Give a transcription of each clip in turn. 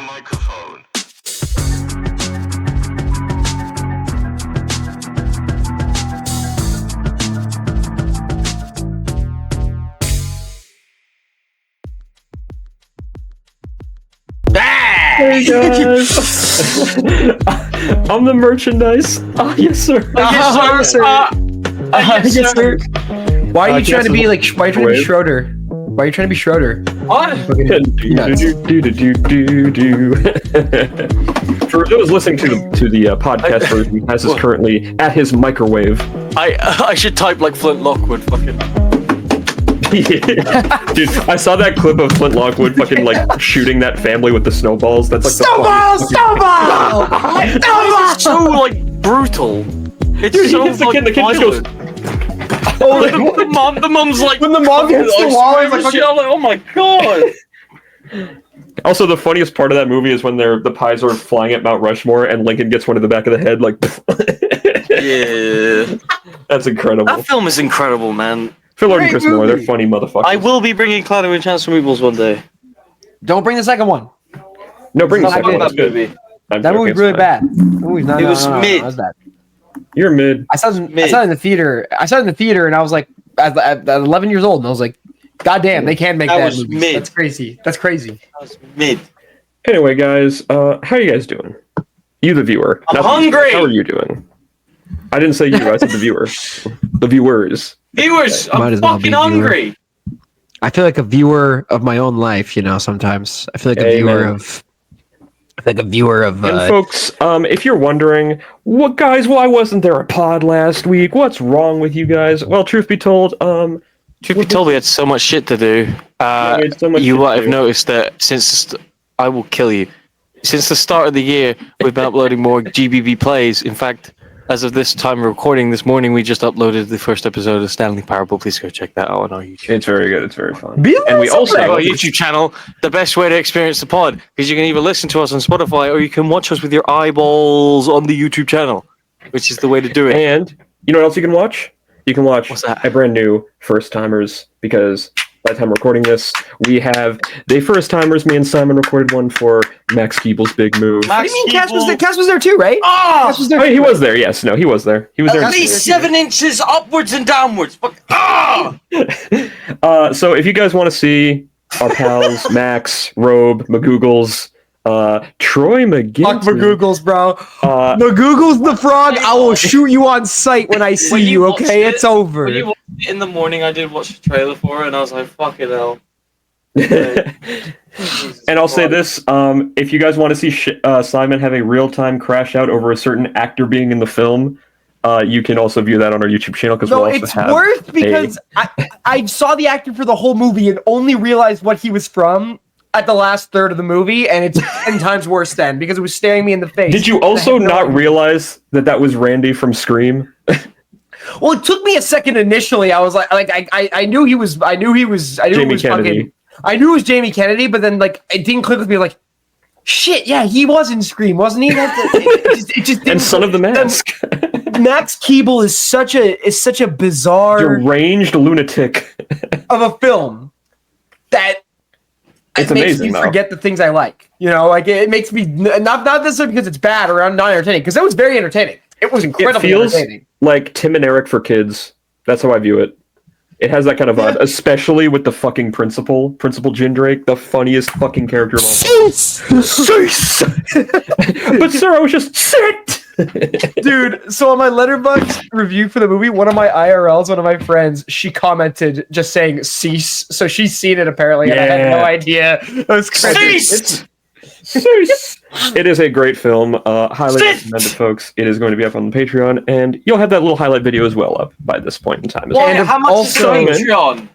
the microphone. Hey guys, I'm the merchandise. Yes, sir. Yes, sir. Yes, sir. Why are you trying to be like? Why are you trying to be Wave. Schroeder? Why are you trying to be Schroeder? What? For those listening to the podcast version, Has is currently at his microwave. I should type like Flint Lockwood, fucking. Dude, I saw that clip of Flint Lockwood fucking like shooting that family with the snowballs. That's like Snowball! It's so like brutal. It's Dude, he so hits the kid. The kid just goes. Oh, the mom's like When the mom hits the wall, it's like, shit, I'm like, oh my god. Also, the funniest part of that movie is when the pies are flying at Mount Rushmore and Lincoln gets one in the back of the head. Like, Yeah, that's incredible. that film is incredible, man. Phil Lord and Great Chris Moore, they're movie. funny motherfuckers. I will be bringing Cloud and Chance for Meatballs one day. Don't bring the second one. No, bring the Not second good. one. That's good. movie. I'm That joking, movie's it's really fine. bad. That movie's not. It was mid. That was bad. You're mid. I saw it in the theater. And I was like, at 11 years old, and I was like, God damn, they can make That that was movie. mid. That's crazy. That's crazy. That was mid. Anyway, guys, how are you guys doing? You, the viewer. I'm not the hungry! listener. How are you doing? I didn't say you. I said the viewer. The viewers. Viewers, Might I'm as well be fucking viewer. hungry. I feel like a viewer of my own life, sometimes. I feel like Amen. a viewer of And folks, if you're wondering, why wasn't there a pod last week? What's wrong with you guys? Well, truth be told, Truth be told, we had so much shit to do. we had so much You shit might to have do. noticed that I will kill you. Since the start of the year, we've been uploading more GBB plays. In fact, as of this time of recording this morning, we just uploaded the first episode of Stanley Parable. Please go check that out on our YouTube. It's very good. It's very fun. Be And we also Our YouTube channel, the best way to experience the pod, because you can either listen to us on Spotify or you can watch us with your eyeballs on the YouTube channel, which is the way to do it. And you know what else you can watch? You can watch What's that? a brand new First Timers, because by the time we're recording this, we have the First Timers. Me and Simon recorded one for Max Keeble's big move. What do you mean Cass was there? Cass was there too, right? Oh, Cass was there Oh, he too, was there. Yes, no, he was there. He was there. at least 7 inches upwards and downwards. Fuck. Ah! So if you guys want to see our pals Max, Robe, Magoogles, Troy McGinty, Fuck Magoogles, bro. uh, Magoogles the frog. I will shoot you on sight when I see When you you. watched Okay, it- it's over. When you watched it in the morning, I did watch the trailer for it, and I was like, fucking hell. and I'll say this: if you guys want to see Simon have a real-time crash out over a certain actor being in the film, you can also view that on our YouTube channel, because No, we'll also it's have worth because I saw the actor for the whole movie and only realized what he was from at the last third of the movie, and it's 10 times worse then because it was staring me in the face. Did you And I also had no not idea. realize that was Randy from Scream? Well, it took me a second initially. I was like I knew he was. I knew he was. I knew Jamie it was Kennedy. fucking. I knew it was Jamie Kennedy, but then like it didn't click with me. Like, shit, yeah, he was in Scream, wasn't he? It just And didn't. Son of the Mask. Max Keeble is such a bizarre Deranged lunatic. of a film that It's it makes amazing, me though. forget the things I like. Like it makes me not necessarily because it's bad or not entertaining, because that was very entertaining. It was It incredibly feels entertaining. like Tim and Eric for kids. That's how I view it. It has that kind of vibe, especially with the fucking Principal Jim Drake, the funniest fucking character of all time. Cease! But sir, I was just sit! Dude, so on my Letterboxd review for the movie, one of my IRLs, one of my friends, she commented just saying cease. So she's seen it apparently, and I had no Yeah. idea. That was crazy. Cease! Cease! It is a great film. Highly recommended, folks. It is going to be up on the Patreon, and you'll have that little highlight video as well up by this point in time. As well. Why? And How much also- is Patreon?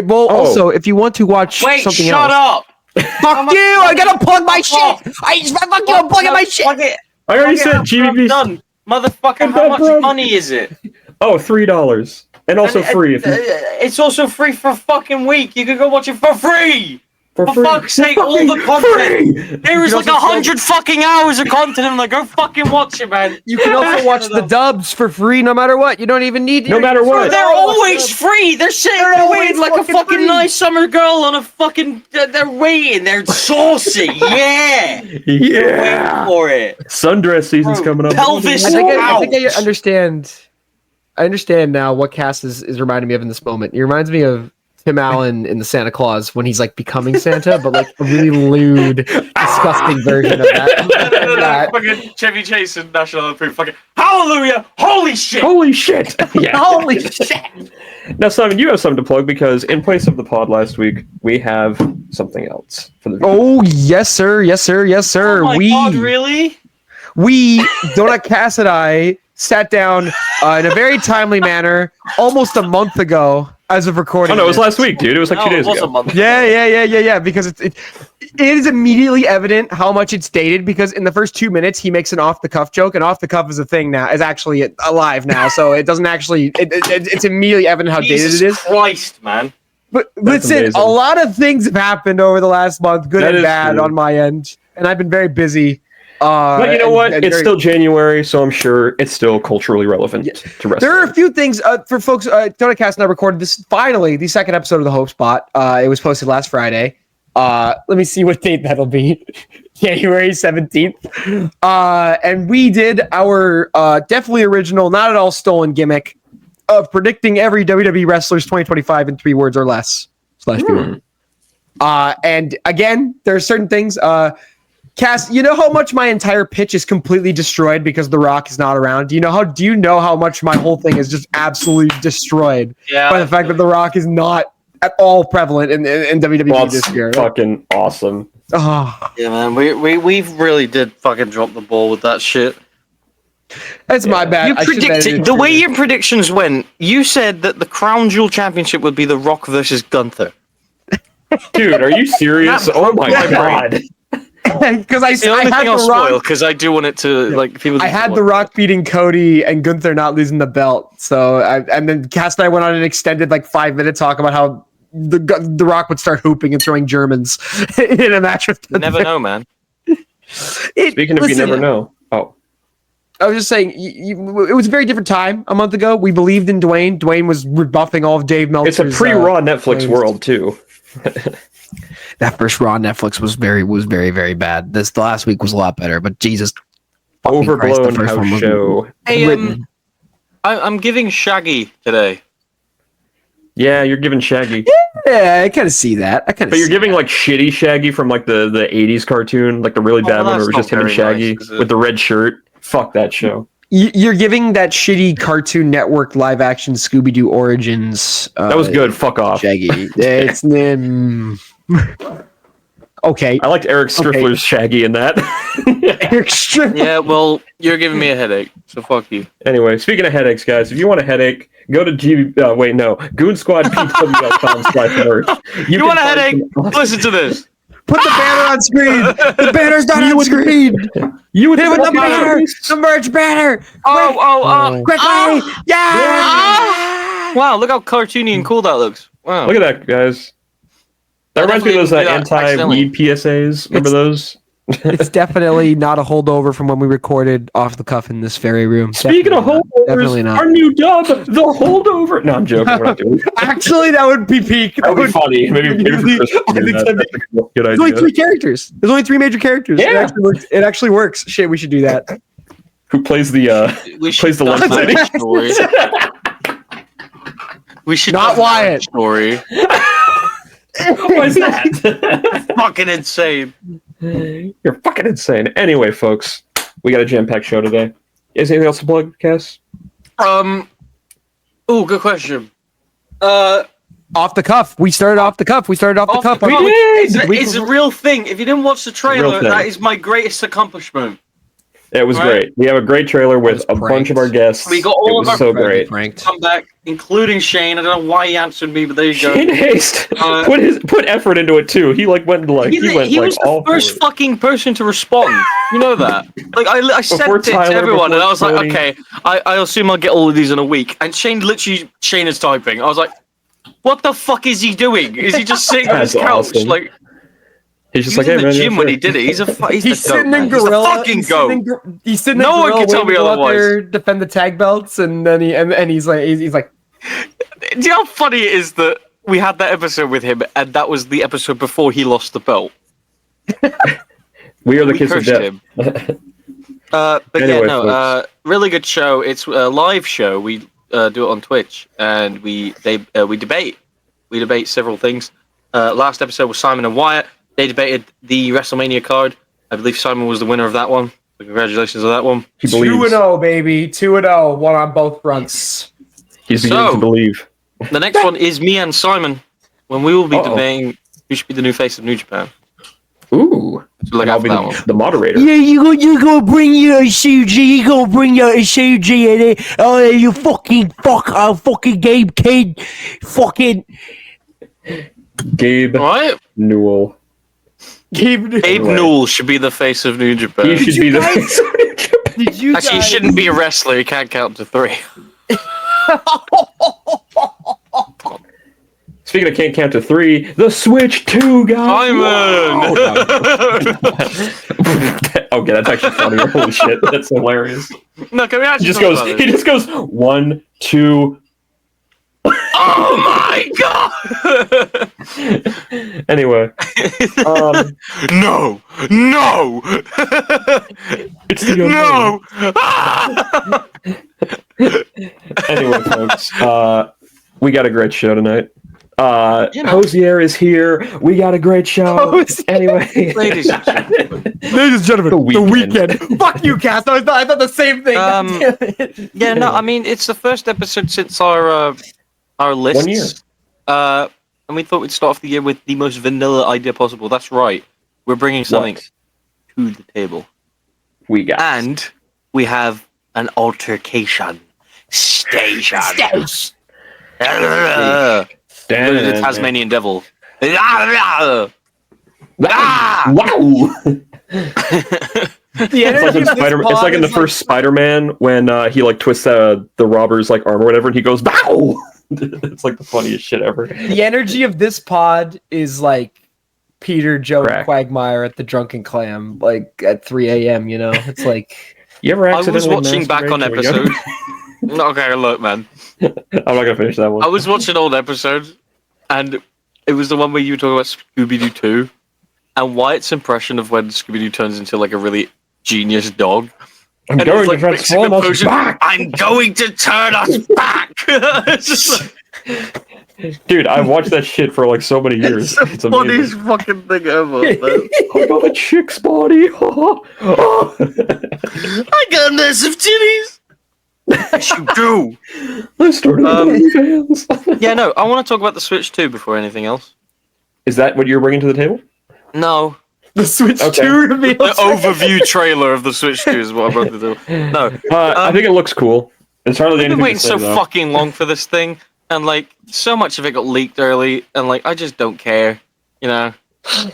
Also, if you want to watch Wait, something shut else, up! fuck you! I gotta plug my shit. Fuck you! I'm plugging my shit. Fuck it. I already said I'm GBB. done. Motherfucker, I'm how done, much bro. money is it? Oh, $3. And also free if you... It's also free for a fucking week. You can go watch it for free. For fuck's sake, all the content. There is like 100 fucking hours of content. I'm like, go fucking watch it, man. You can also watch the dubs for free no matter what. You don't even need No matter what. They're always free. They're sitting there waiting like a fucking nice summer girl on a fucking. They're waiting. They're saucy. Yeah. Yeah. Waiting for it. Sundress season's coming up. Pelvis. I think I understand. I understand now what Cass is reminding me of in this moment. He reminds me of Tim Allen in the Santa Claus when he's like becoming Santa, but like a really lewd, disgusting version of that. Fucking Chevy Chase and National Lampoon. Fucking hallelujah! Holy shit! Holy shit! Yeah. Holy shit! Now, Simon, you have something to plug because in place of the pod last week, we have something else for the. Oh yes, sir! Yes, sir! Yes, sir! Oh my God, really? We, Donut Cass and I, sat down in a very timely manner almost a month ago as of recording. Oh no, it was last week, dude. It was like 2 days ago. A month. Yeah. Because it is immediately evident how much it's dated because in the first 2 minutes he makes an off the cuff joke, and off the cuff is a thing now, is actually alive now. So it doesn't actually. It's immediately evident how dated it is. Christ, man. But That's listen, amazing. a lot of things have happened over the last month, good That and is bad true. on my end, and I've been very busy. But you know what? and It's very- still January, so I'm sure it's still culturally relevant to wrestling. There are a few things for folks. Donut Cast and I recorded this finally, the second episode of the Hope Spot. It was posted last Friday. Let me see what date that'll be. January 17th. And we did our definitely original, not at all stolen gimmick of predicting every WWE wrestler's 2025 in 3 words or less. /viewer. And again, there are certain things. Cass, you know how much my entire pitch is completely destroyed because The Rock is not around? Do you know how much my whole thing is just absolutely destroyed by the fact that The Rock is not at all prevalent in WWE this year? Fucking awesome. Oh, Yeah, man. We really did fucking drop the ball with that shit. that's my bad. You I should've edited predicted it the way sooner. your predictions went. You said that the Crown Jewel Championship would be The Rock versus Gunther. Dude, are you serious? Oh my god. Because I The only had thing I'll The spoil Rock. because I do want it to like people. I had The Rock beating Cody and Gunther not losing the belt. So and then Cass and I went on an extended like 5 minute talk about how the Rock would start hooping and throwing Germans in a match with You never know, man. Speaking of you never know. Oh. I was just saying, it was a very different time a month ago. We believed in Dwayne. Dwayne was rebuffing all of Dave Meltzer's. It's a pre-Raw Netflix claims. world too. That first Raw Netflix was very, very bad. The last week was a lot better, but Jesus, fucking Christ, Overblown the first one house was show. Hey, written. I'm giving Shaggy today. Yeah, you're giving Shaggy. Yeah, I kind of see that. But you're giving like shitty Shaggy from like the 80s cartoon, like the really bad one where it was that's just him and not very Shaggy nice, is it? with the red shirt. Fuck that show. You're giving that shitty Cartoon Network live action Scooby Doo Origins. That was good. Fuck off. Shaggy. It's okay. I liked Eric Striffler's Shaggy in that. Eric Strip. Yeah, well, you're giving me a headache, so fuck you. Anyway, speaking of headaches, guys, if you want a headache, go to GoonSquadPW.com/merch. You want a headache? Listen to this. Put the banner on screen. The banner's not on screen. You would Hit it with the fucking- banner. The merch banner. Quickly. Yeah. Wow, look how cartoony and cool that looks. Wow. Look at that, guys. That reminds me of those definitely did that anti-weed PSAs. Remember those? It's definitely not a holdover from when we recorded off the cuff in this very room. Speaking of Definitely holdovers, not. our new dub, the holdover. No, I'm joking. We're not doing it. Actually, that would be peak. That would be funny. Maybe for Christmas we can do that. That's a good There's only idea. 3 characters. There's only 3 major characters. Yeah. It actually works. Shit, we should do that. Who plays the We plays the done left that lady? story. We should Not done that Wyatt. story. What is that? Fucking insane. You're fucking insane. Anyway, folks, we got a jam-packed show today. Is anything else to plug, Cass? Oh, good question. Off the cuff. We started off the cuff. We did. We- It's a real thing. If you didn't watch the trailer, thing. that is my greatest accomplishment. It was Right. great. We have a great trailer with was a bunch of pranked. our guests. We got all it of was our so great. Pranked. Come back, including Shane. I don't know why he answered me, but there you go. Shane Haste put effort into it too. He like went like he went He like was the all first for it. fucking person to respond. You know that? Like I sent Before it to Tyler, everyone, and I before was Tony. like, okay, I assume I'll get all of these in a week. And Shane is typing. I was like, what the fuck is he doing? Is he just sitting on his That's couch? awesome. Like, He's just He was like, in hey the man, gym yeah, when sure. he did it. He's the He's goat, sitting man. in He's the gorilla. fucking goat. He's sitting in No one gorilla can tell waiting me to go out otherwise. there, defend the tag belts, and then he's like, Do you know how funny it is that we had that episode with him, and that was the episode before he lost the belt? We are the We kids of cursed death. him. But Anyway, folks. Really good show. It's a live show. We do it on Twitch, and we debate. We debate several things. Last episode was Simon and Wyatt. They debated the WrestleMania card. I believe Simon was the winner of that one. So congratulations on that one. He believes. 2-0, baby. 2-0. One on both fronts. He's beginning to believe. The next one is me and Simon, when we will be Uh-oh. debating who should be the new face of New Japan. Ooh. So look And out I'll for be that one. the moderator. Yeah, you gotta bring your Suji. You gotta bring your Suji in it. Oh, you fucking fucking Gabe Kid. Fucking. Gabe All right. Newell. Abe Anyway. Newell should be the face of New Japan. He should be the guys- face of New Japan. Did you Actually, he guys... shouldn't be a wrestler. He can't count to 3. Speaking of can't count to 3, the Switch 2 guy. Simon! Okay, that's actually funny. Holy shit, that's hilarious. No, can we actually He just talk goes. about He this? just goes 1, 2. Oh my god! Anyway, No! it's the No! Anyway, folks, we got a great show tonight. You know. Hosier is here. We got a great show. Hosier. Anyway, Ladies and gentlemen. Ladies and gentlemen, The Weeknd. Fuck you, Cass. I thought the same thing. Um, God damn it. Yeah, no, I mean, it's the first episode since our lists. 1 year. And we thought we'd start off the year with the most vanilla idea possible. That's right. We're bringing something What? to the table. We got. And we have an altercation station. The Tasmanian devil. Wow. The It's like, energy when of this Spider- it's pod like in the is first Spider-Man when he like twists the robber's like arm or whatever, and he goes "Bow!" It's like the funniest shit ever. The energy of this pod is like Peter, Joe, and Crack. Quagmire at the Drunken Clam, like at 3 a.m. You know, it's like You ever I was accidentally watching back on masturbate when episodes. Okay, look, man. you're young? I'm not gonna finish that one. I was watching old episodes, and it was the one where you were talking about Scooby-Doo 2, and Wyatt's impression of when Scooby-Doo turns into like a really genius dog. I'm And going it's to like transform mixing us potion, back, I'm going to turn us back. It's just like, dude. I've watched that shit for like so many years. it's the It's amazing. funniest fucking thing ever, man. I got a chick's body. I got massive titties. Yes, you do. I started OnlyFans. Yeah, no, I want to talk about the Switch 2 before anything else. Is that what you're bringing to the table? No, the Switch Okay. 2 reveals. the overview trailer of the Switch 2 is what I brought to the table. No, I think it looks cool. It's hardly I've been anything waiting to say, so though. fucking long for this thing, and like so much of it got leaked early, and like I just don't care, you know.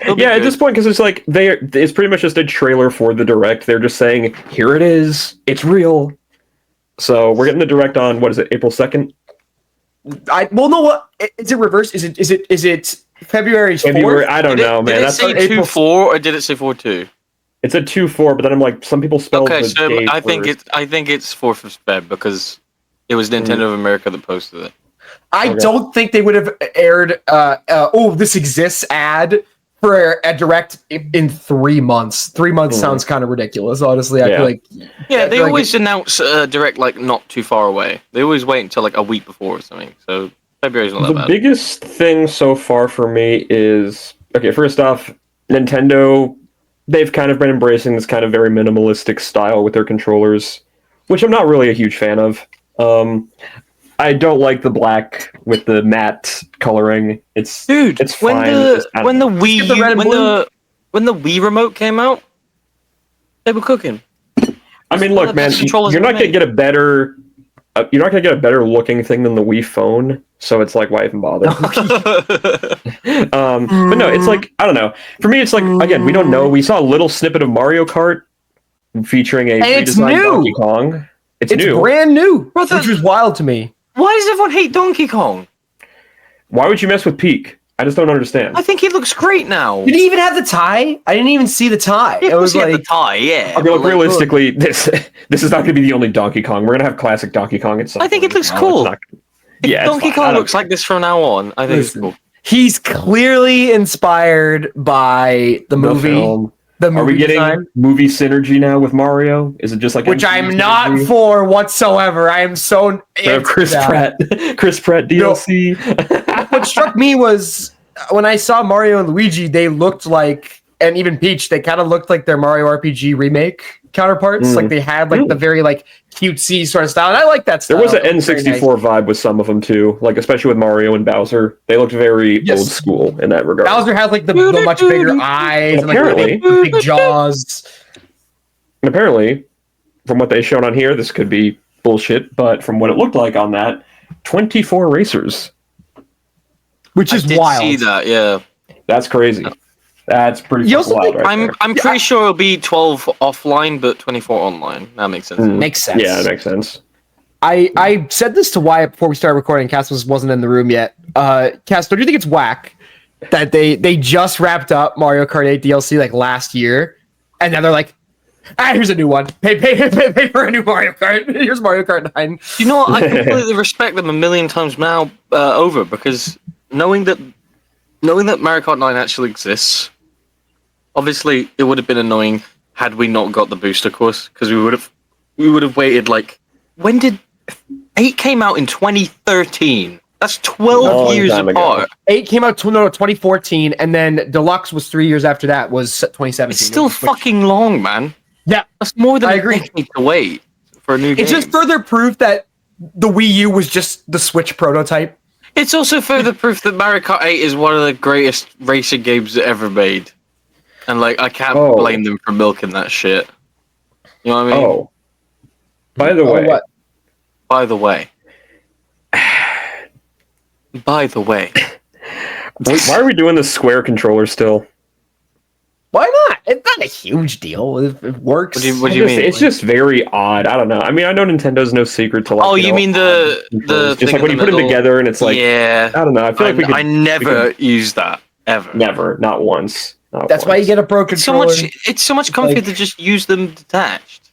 It'll be Yeah, at good. this point, because it's like it's pretty much just a trailer for the direct. They're just saying, "Here it is, it's real." So we're getting the direct on what is it, April 2nd? Well, no, what is it? Reverse? Is it February 4th? February? I don't Did know, it, man. Did it That's say April 2-4 or did it say 4-2? it's a 2-4, but then I'm like, some people spell Okay, the so date I think first. it's 4th of Feb because it was Nintendo of America that posted it. I Okay. don't think they would have aired. This exists ad for a direct in 3 months. 3 months sounds kind of ridiculous, honestly. I Yeah. feel like Yeah, they like always announce direct like not too far away. They always wait until like a week before or something. So February's not that The bad. biggest thing so far for me is, okay, first off, Nintendo, they've kind of been embracing this kind of very minimalistic style with their controllers, which I'm not really a huge fan of. I don't like the black with the matte coloring. It's Dude, it's when fine. the It's just- when the Wii Skip the red and when blue. the Wii remote came out, they were cooking. I mean, one look, of the man, best controllers you're not ever gonna made. get a better. You're not gonna get a better looking thing than the Wii phone, so it's like, why even bother? But no, it's like, I don't know. For me, it's like, again, we don't know. We saw a little snippet of Mario Kart featuring a it's redesigned new! Donkey Kong. It's new. brand new, Brother- which was wild to me. Why does everyone hate Donkey Kong? Why would you mess with Peak? I just don't understand. I think he looks great now. Did he even have the tie? I didn't even see the tie. Yeah, It was the like tie, yeah. I mean, look, but, like, realistically, this is not going to be the only Donkey Kong. We're going to have classic Donkey Kong at some I think it point. looks No, cool. it's not- Yeah, it's Donkey fine. I Kong don't looks care. like this from now on. I think Listen. it's cool. he's clearly inspired by the movie. film. The Are movie we getting design, movie synergy now with Mario? Is it just like which MCU I'm not synergy? for whatsoever. I am so We have anti Chris that. Pratt. Chris Pratt DLC. What struck me was when I saw Mario and Luigi, they looked like, and even Peach, they kind of looked like their Mario RPG remake counterparts. Like they had like the very like cutesy sort of style. And I like that style. There was an It very N64 nice. vibe with some of them too, like especially with Mario and Bowser. They looked very Yes. old school in that regard. Bowser has like the much bigger eyes and like Apparently. the big jaws. And apparently, from what they showed on here, this could be bullshit, but from what it looked like on that, 24 racers. Which is I did wild. see that, yeah. That's crazy. That's pretty You fucking also wild think- right there. I'm pretty sure it'll be 12 offline, but 24 online. That makes sense. Makes sense. Yeah, that makes sense. I said this to Wyatt before we started recording. Cass wasn't in the room yet. Cass, don't you think it's whack that they just wrapped up Mario Kart 8 DLC like last year, and now they're like, here's a new one. Pay for a new Mario Kart. Here's Mario Kart 9. You know what? I completely respect them a million times now over, because knowing that Mario Kart 9 actually exists, obviously it would have been annoying had we not got the booster course, because we would have waited like, when did 8 came out in 2013? That's 12 Long years time ago. apart. 8 came out 2014, and then Deluxe was 3 years after that, was 2017. It's still Which- fucking long, man. Yeah, That's more than I a agree. decade to wait for a new game. it's just further proof that the Wii U was just the Switch prototype. It's also further proof that Mario Kart 8 is one of the greatest racing games ever made. And, like, I can't Oh. blame them for milking that shit. You know what I mean? Oh. By the way, what? By the way. By the way. why are we doing the Square controller still? Why not? It's not a huge deal. It works. What do you mean? It's just very odd. I don't know. I mean, I know Nintendo's no secret to like. Oh, you know, mean the controls. thing just like in when you the put them middle? together and it's like Yeah. I don't know. I feel like we could I never use that ever. never, not once. Not That's why you once. get a pro It's so controller. much comfier like- to just use them detached.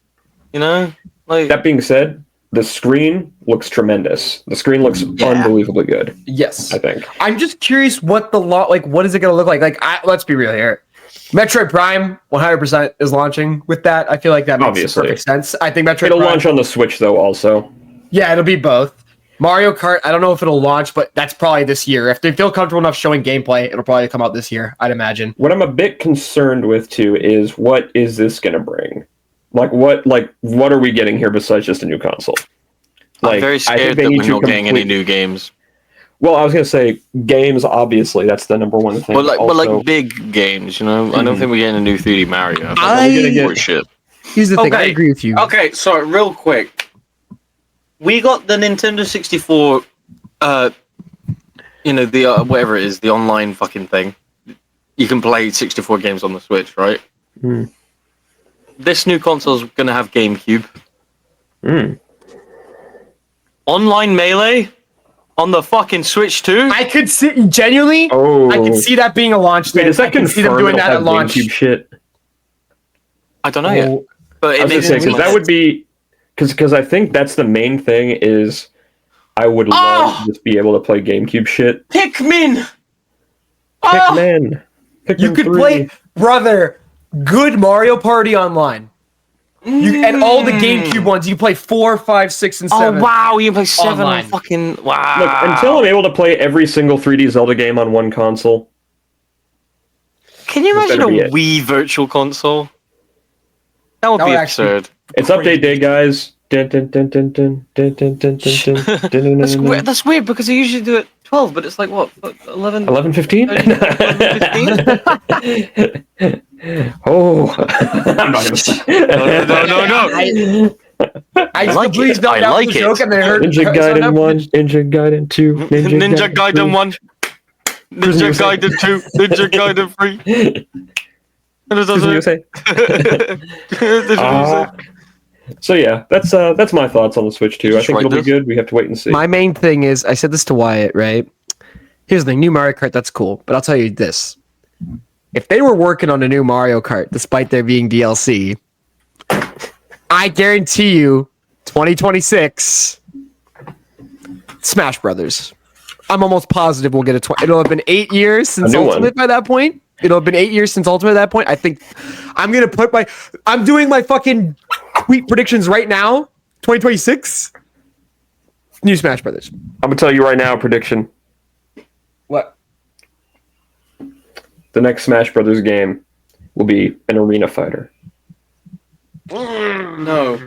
You know? Like That being said, the screen looks tremendous. The screen looks unbelievably good. Yes. I think. I'm just curious what what is it going to look like? Let's be real here. Metroid Prime 100% is launching with that. I feel like that makes Obviously. perfect sense. I think Metroid It'll Prime, launch on the Switch though. Also, yeah, it'll be both. Mario Kart, I don't know if it'll launch, but that's probably this year. If they feel comfortable enough showing gameplay, it'll probably come out this year, I'd imagine. what I'm a bit concerned with too is what is this going to bring? What are we getting here besides just a new console? I'm very scared that we're not getting any new games. Well, I was going to say games. Obviously, that's the number one thing. But like Also- big games, you know? I don't think we're getting a new 3D Mario. I- gonna get- Shit. Here's the thing, I Okay. agree with you. Okay, so real quick. We got the Nintendo 64 the whatever it is, the online fucking thing. You can play 64 games on the Switch, right? Hmm. This new console's gonna have GameCube. Hmm. Online Melee on the fucking Switch too? I could see, genuinely, Oh, I could see that being a launch Wait, thing. does that I can see them confirm doing it'll that at have launch. GameCube shit? I don't know yet. Oh, But I it was gonna makes say sense. because that would be because I think that's the main thing is I would love to just be able to play GameCube shit. Pikmin! Pikmin. you Pikmin could 3. play, brother, good Mario Party online. And all the GameCube ones, you play 4, 5, 6, and 7. Oh wow, you play 7 Online. on fucking wow. Look, until I'm able to play every single 3D Zelda game on one console. Can you This imagine a better be Wii Virtual Console? That would That be would actually- absurd. It's update day, guys. Dun, dun, dun, dun, dun, dun, dun, dun, dun, dun, dun, dun, That's dun, weird. dun. That's weird because they usually do it 12, but it's like what 11? 11:15? 15? Oh, I'm not gonna say. No. I just like completely it. spelled I out like the joke it. and then heard Ninja so Gaiden now- 1, Ninja Gaiden 2, Ninja Gaiden 3. 1, Ninja Prison Gaiden 2, Ninja Gaiden 3. What does Prison that USA. say? So yeah, that's my thoughts on the Switch 2. I Just think write it'll be this. good. We have to wait and see. My main thing is, I said this to Wyatt, right? Here's the thing, new Mario Kart, that's cool. But I'll tell you this. If they were working on a new Mario Kart, despite there being DLC, I guarantee you, 2026, Smash Brothers. I'm almost positive we'll get it'll have been 8 years since Ultimate by that point. It'll have been 8 years since Ultimate at that point. I think I'm doing my fucking tweet predictions right now. 2026, new Smash Brothers. I'm gonna tell you right now, prediction. What? The next Smash Brothers game will be an arena fighter. No.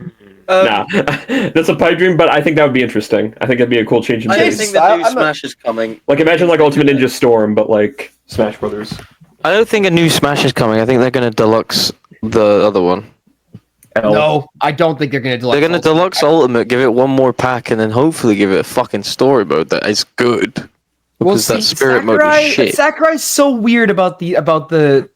Nah, that's a pipe dream, but I think that would be interesting. I think that'd be a cool change in I don't pace. think the new Smash is coming. Like, imagine like Ultimate Ninja Storm, but like Smash Brothers. I don't think a new Smash is coming. I think they're going to deluxe the other one. No, I don't think they're going to deluxe. They're going to deluxe Ultimate, give it one more pack, and then hopefully give it a fucking story mode that is good. Because that spirit mode is shit. Sakurai's so weird about the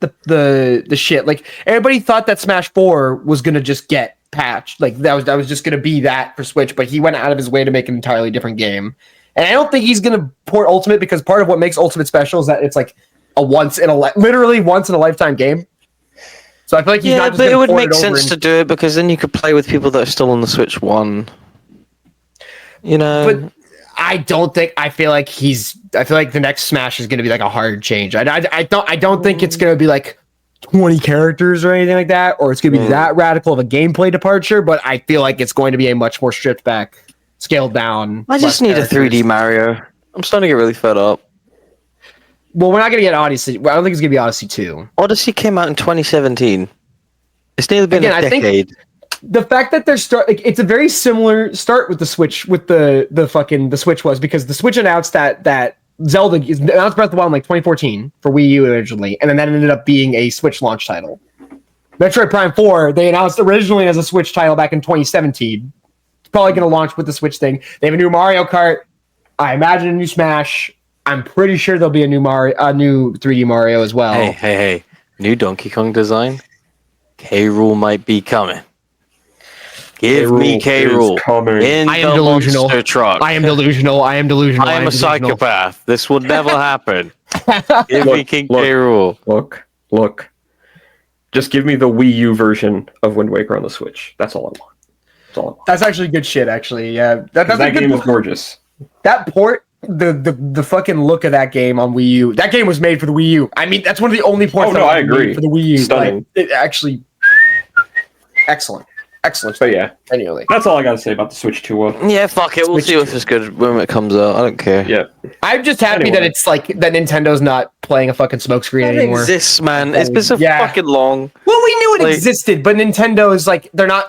shit. Like, everybody thought that Smash 4 was going to just get patched. Like, that was just going to be that for Switch, but he went out of his way to make an entirely different game. And I don't think he's going to port Ultimate, because part of what makes Ultimate special is that it's like a literally once in a lifetime game. So I feel like he's not just but it would port make sense to do it, because then you could play with people that are still on the Switch 1. You know? But I feel like the next Smash is going to be like a hard change. I don't think it's going to be like 20 characters or anything like that, or it's going to be that radical of a gameplay departure, but I feel like it's going to be a much more stripped back, scaled down. I just need a 3D Mario. I'm starting to get really fed up. Well, we're not going to get Odyssey. I don't think it's going to be Odyssey 2. Odyssey came out in 2017. It's nearly been a decade. I think the fact that they're it's a very similar start with the Switch, with the Switch was, because the Switch announced that Zelda announced Breath of the Wild in like 2014 for Wii U originally, and then that ended up being a Switch launch title. Metroid Prime 4, they announced originally as a Switch title back in 2017. It's probably going to launch with the Switch thing. They have a new Mario Kart. I imagine a new Smash. I'm pretty sure there'll be a new 3D Mario as well. Hey. New Donkey Kong design? K. Rool might be coming. Give me K. Rool in I am the delusional. monster truck. I am delusional. I am a psychopath. This will never happen. Give me King K. Rool. Look. Just give me the Wii U version of Wind Waker on the Switch. That's all I want. That's actually good shit, actually. Yeah. That game is gorgeous. That port, the fucking look of that game on Wii U. That game was made for the Wii U. I mean, that's one of the only ports I agree. for the Wii U. Stunning. Like, it actually excellent. But yeah, anyway, that's all I gotta say about the Switch 2. Yeah, fuck it. We'll see if it's good when it comes out. I don't care. Yeah. I'm just happy that it's like that Nintendo's not playing a fucking smokescreen anymore. It exists, man. It's been so fucking long. Well, we knew it existed, but Nintendo is like they're not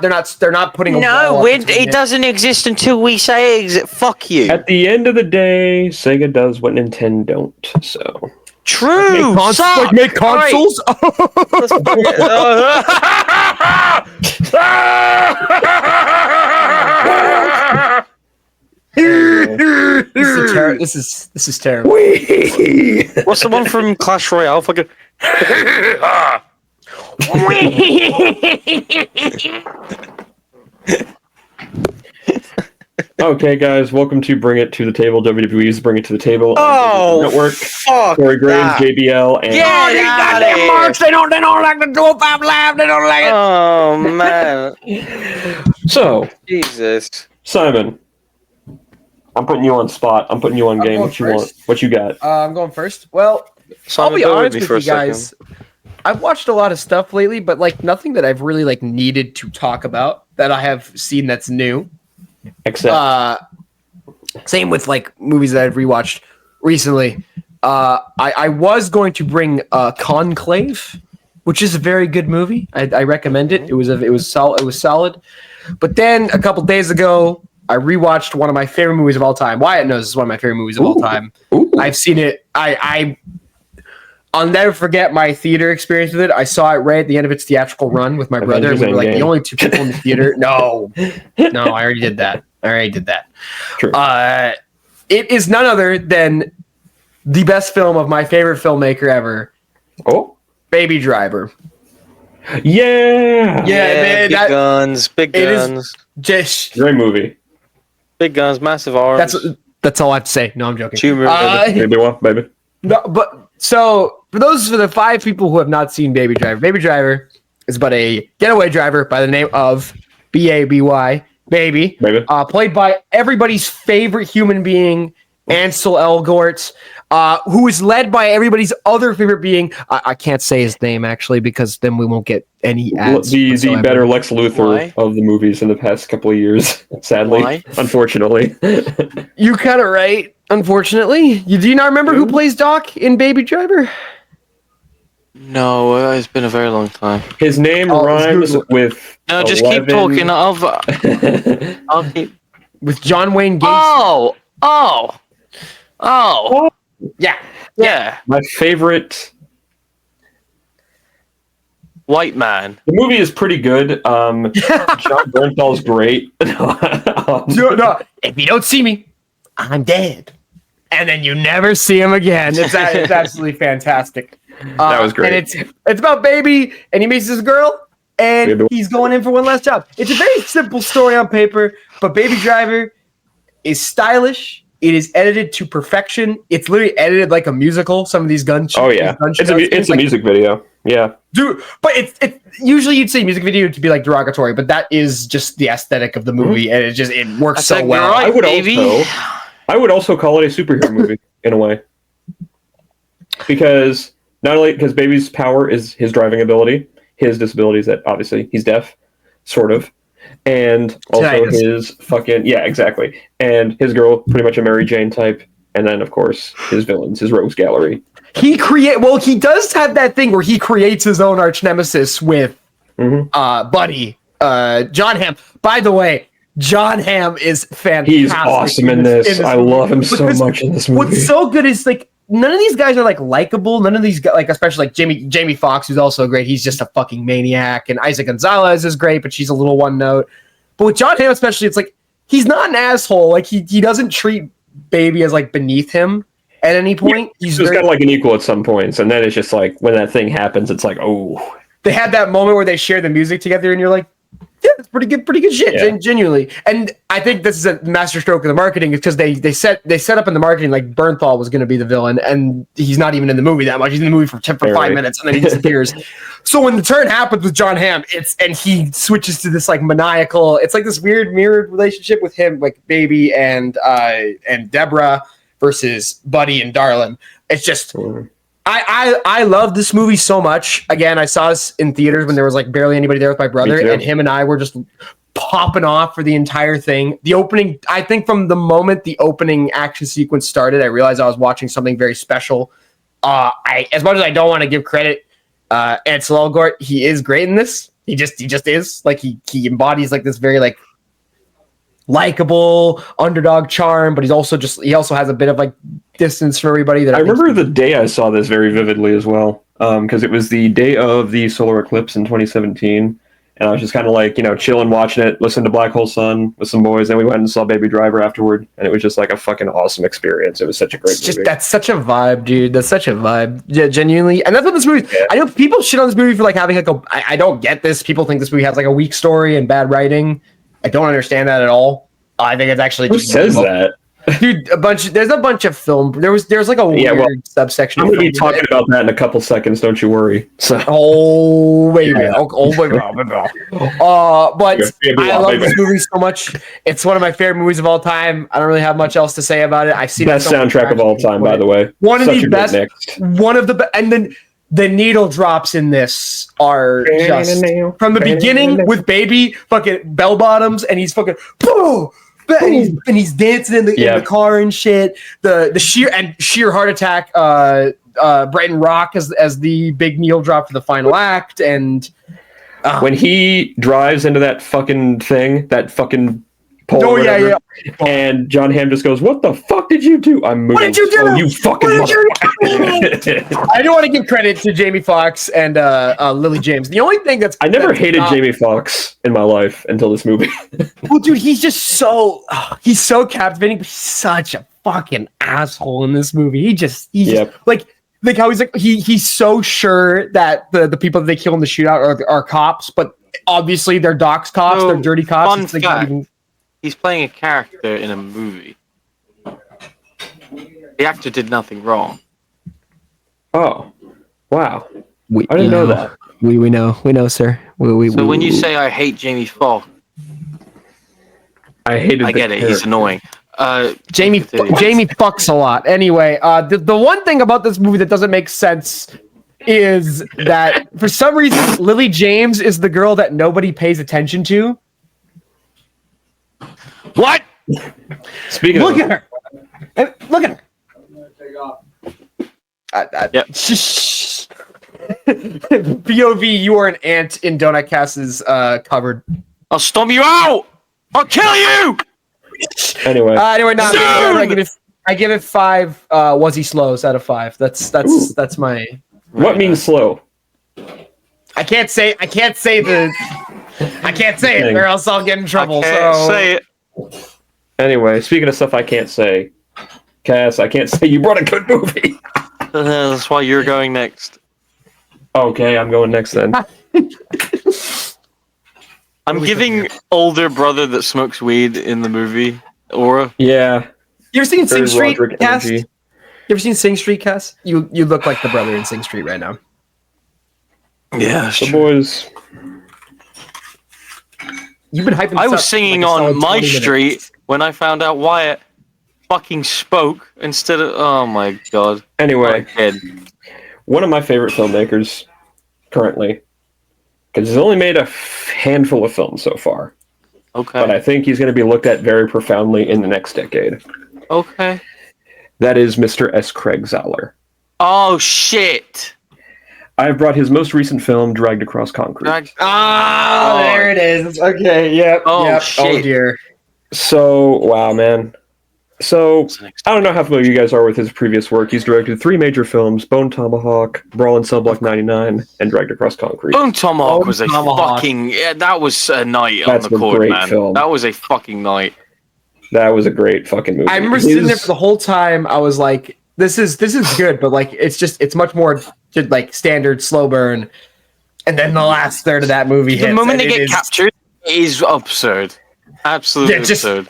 putting a wall up between it doesn't exist until we say it exists. Fuck you. At the end of the day, Sega does what Nintendo don't. So true. Make consoles. This is terrible. What's the one from Clash Royale? Fucking. Okay, guys, welcome to Bring It to the Table. WWE's Bring It to the Table. Network. Fuck. Corey Graves, JBL, and these goddamn marks. They don't like the 205 Live. They don't like it. Oh man. So, Jesus. Simon, I'm putting you on spot. I'm putting you on game. What you want? What you got? I'm going first. Well, Simon, I'll be bear with honest me with for a you guys. I've watched a lot of stuff lately, but like nothing that I've really like needed to talk about that I have seen that's new. Except, same with like movies that I've rewatched recently. I was going to bring Conclave, which is a very good movie. I recommend it. It was solid. But then a couple days ago, I rewatched one of my favorite movies of all time. Wyatt knows it's one of my favorite movies of all time. Ooh. I've seen it. I'll never forget my theater experience with it. I saw it right at the end of its theatrical run with my brother. We were like the only two people in the theater. No, I already did that. True. It is none other than the best film of my favorite filmmaker ever. Oh, Baby Driver. Yeah. Big guns. Just great movie. Big guns, massive arms. That's all I have to say. No, I'm joking. Tumor. Baby. No, but so for the 5 people who have not seen Baby Driver is about a getaway driver by the name of Baby, Baby. Played by everybody's favorite human being, Ansel Elgort, who is led by everybody's other favorite being. I can't say his name actually because then we won't get any ads. The better Lex Luthor of the movies in the past couple of years, sadly, unfortunately. You kind of right, unfortunately. Do you not remember who plays Doc in Baby Driver? No, it's been a very long time. His name rhymes with. No, just keep talking. I'll keep. With John Wayne Gacy. Oh. Yeah. My favorite. White man. The movie is pretty good. John Bernthal's great. No, if you don't see me, I'm dead. And then you never see him again. It's absolutely fantastic. That was great. And it's about Baby, and he meets this girl, and he's going in for one last job. It's a very simple story on paper, but Baby Driver is stylish. It is edited to perfection. It's literally edited like a musical. Some of these gun shots. Oh yeah, it's a music video. Yeah, dude. But it's usually you'd say music video to be like derogatory, but that is just the aesthetic of the movie, and it works so well. Right, I would also call it a superhero movie in a way, because not only because Baby's power is his driving ability, his disability is that obviously he's deaf, sort of. And also his exactly. And his girl, pretty much a Mary Jane type. And then, of course, his villains, his rogues gallery. He does have that thing where he creates his own arch nemesis with Buddy, John Hamm. By the way, John Hamm is fantastic. He's awesome in this. I love him so much in this movie. What's so good is like none of these guys are like likable. None of these guys, like especially like Jamie Foxx, who's also great. He's just a fucking maniac. And Isaac Gonzalez is great, but she's a little one note. But with John Hamm especially, it's like he's not an asshole. Like he doesn't treat Baby as like beneath him at any point. He's kind of like an equal at some points, and then it's just like when that thing happens, it's like, oh. They had that moment where they share the music together, and you're like, yeah, it's pretty good shit, genuinely. And I think this is a masterstroke of the marketing because they set up in the marketing like Bernthal was going to be the villain, and he's not even in the movie that much. He's in the movie for 5 minutes, and then he disappears. So when the turn happens with John Hamm, and he switches to this like maniacal. It's like this weird mirrored relationship with him, like Baby and Deborah versus Buddy and Darlin. It's just. I love this movie so much. Again, I saw this in theaters when there was like barely anybody there with my brother, and him and I were just popping off for the entire thing. The opening, I think from the moment the opening action sequence started, I realized I was watching something very special. As much as I don't want to give credit, Ansel Elgort, he is great in this. He just is. Like he embodies like this very like likable underdog charm, but he also has a bit of like distance from everybody. That I remember the day I saw this very vividly as well, because it was the day of the solar eclipse in 2017, and I was just kind of like, chilling, watching it, listening to Black Hole Sun with some boys. Then we went and saw Baby Driver afterward, and it was just like a fucking awesome experience. It was such a great movie. That's such a vibe, dude. That's such a vibe. Yeah, genuinely. And that's what this movie. Yeah. I know people shit on this movie for like having like I don't get this. People think this movie has like a weak story and bad writing. I don't understand that at all. I think it's actually who says that, dude. There's a bunch of film. There's like a weird subsection. I'm gonna be talking about that in a couple seconds. Don't you worry. So. Wait. But I love this movie so much. It's one of my favorite movies of all time. I don't really have much else to say about it. I've seen best soundtrack of all time, by the way. One of the best. One of the and then. The needle drops in this are just from the beginning with Baby fucking bell bottoms, and he's fucking boom, and he's dancing in the car and shit. The sheer heart attack. Bretton Rock as the big needle drop for the final act, and when he drives into that fucking thing, that fucking pole. Oh yeah. And John Hamm just goes, "What the fuck did you do?" I'm moving. What did you do? Oh, you fucking. I do want to give credit to Jamie Foxx and Lily James. The only thing I never hated Jamie Foxx in my life until this movie. Well, dude, he's just so captivating, but he's such a fucking asshole in this movie. He's just like how he's like he's so sure that the people that they kill in the shootout are cops, but obviously they're Doc's cops, they're dirty cops. Fun fact. He's playing a character in a movie. The actor did nothing wrong. Oh, wow. We, I didn't know that. We know, sir. So when you say I hate Jamie Foxx, I hated. I get it. He's annoying. Jamie fucks a lot. Anyway, the one thing about this movie that doesn't make sense is that for some reason Lily James is the girl that nobody pays attention to. What? Speaking Look of, at her. Look at her. Yep. BOV, you are an ant in Donut Cast's cupboard. I'll stomp you out. I'll kill you. anyway, I give it 5 was he slows out of 5. That's my. what means slow? I can't say it, or else I'll get in trouble. Say it. Anyway, speaking of stuff I can't say, Cass, I can't say you brought a good movie. That's why you're going next. Okay, I'm going next then. I'm giving older brother that smokes weed in the movie aura. Yeah. You ever seen Sing Very Street, Roderick Cass? energy. You ever seen Sing Street, Cass? You look like the brother in Sing Street right now. Yeah, The boys. You've been hyping. I this was up singing like a on solid my 20 minutes. street when I found out Wyatt fucking spoke instead of. Oh my god. Anyway, My head. one of my favorite filmmakers currently, because he's only made a handful of films so far, Okay. but I think he's going to be looked at very profoundly in the next decade. Okay. That is Mr. S. Craig Zahler. Oh shit. I have brought his most recent film, Dragged Across Concrete. Ah, there it is. Okay, yep. Oh, yep. shit. Oh dear. So, wow, man. So, I don't know how familiar you guys are with his previous work. He's directed 3 major films, Bone Tomahawk, Brawl in Cell Block 99, and Dragged Across Concrete. Bone Tomahawk Bone was a Tomahawk. fucking. Yeah, that was a night That's on the a court, great man. film. That was a fucking night. That was a great fucking movie. I remember sitting there for the whole time. I was like, "This is good," but like, it's much more just like standard slow burn. And then the last third of that movie hits. The moment and they it get is- captured, it is absurd. Absolutely Yeah, just- absurd.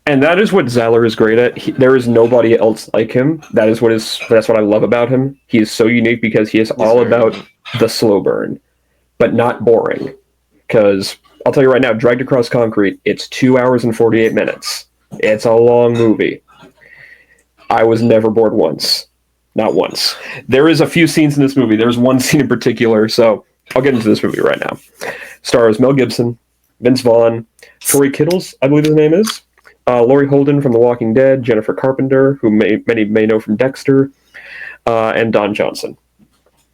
And that is what Zahler is great at. There is nobody else like him. That's what I love about him. He is so unique because he is all about the slow burn, but not boring. Because I'll tell you right now, Dragged Across Concrete, it's 2 hours and 48 minutes. It's a long movie. I was never bored once. Not once. There is a few scenes in this movie. There's one scene in particular, so I'll get into this movie right now. Stars Mel Gibson, Vince Vaughn, Troy Kittles, I believe his name is, Laurie Holden from The Walking Dead, Jennifer Carpenter, who many may know from Dexter, and Don Johnson.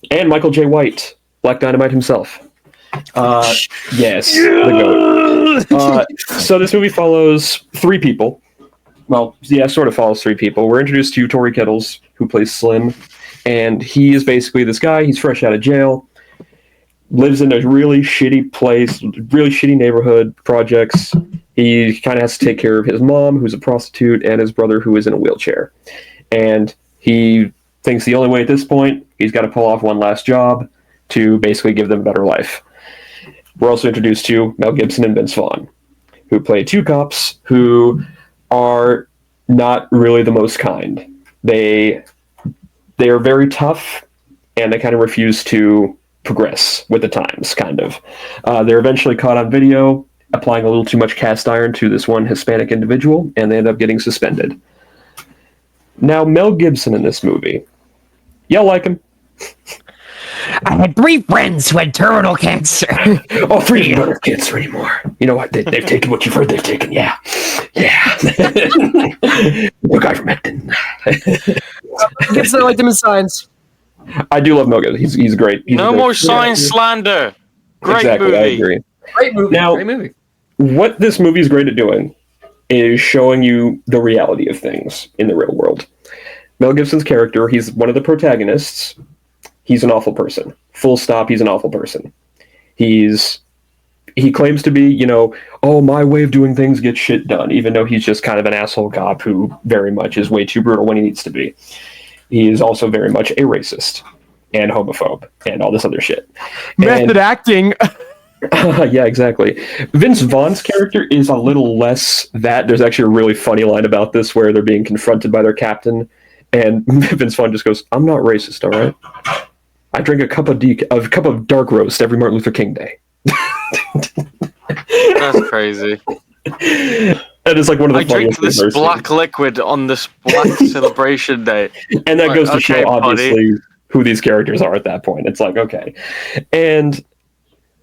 And Michael J. White, Black Dynamite himself. Yes, the GOAT. So this movie follows 3 people. Well, yeah, sort of follows 3 people. We're introduced to Tory Kittles, who plays Slim, and he is basically this guy. He's fresh out of jail, lives in a really shitty place, really shitty neighborhood, projects. He kind of has to take care of his mom, who's a prostitute, and his brother, who is in a wheelchair. And he thinks the only way at this point, he's got to pull off one last job to basically give them a better life. We're also introduced to Mel Gibson and Vince Vaughn, who play 2 cops who are not really the most kind. They are very tough, and they kind of refuse to progress with the times, kind of. They're eventually caught on video applying a little too much cast iron to this one Hispanic individual, and they end up getting suspended. Now, Mel Gibson in this movie, y'all like him? I had 3 friends who had terminal cancer. Oh, 3 don't have cancer anymore. You know what? They've taken what you've heard they've taken. Yeah. The guy from Acton. Gibson, I liked him in Signs. I do love Mel Gibson. He's great. He's No great. more science slander. Great Exactly, movie. I agree. Great movie. Now- Great movie. What this movie is great at doing is showing you the reality of things in the real world. Mel Gibson's character, he's one of the protagonists. He's an awful person. Full stop, he's an awful person. He claims to be, oh, my way of doing things gets shit done, even though he's just kind of an asshole cop who very much is way too brutal when he needs to be. He is also very much a racist and homophobe and all this other shit. Method acting. Yeah, exactly. Vince Vaughn's character is a little less that. There's actually a really funny line about this where they're being confronted by their captain, and Vince Vaughn just goes, "I'm not racist, all right? I drink a cup of dark roast every Martin Luther King Day." That's crazy. That is like one of the I drink funniest this things I've ever black liquid on this black celebration day. seen. And that Like, goes to okay, show, obviously, buddy. who these characters are at that point. It's like, okay. And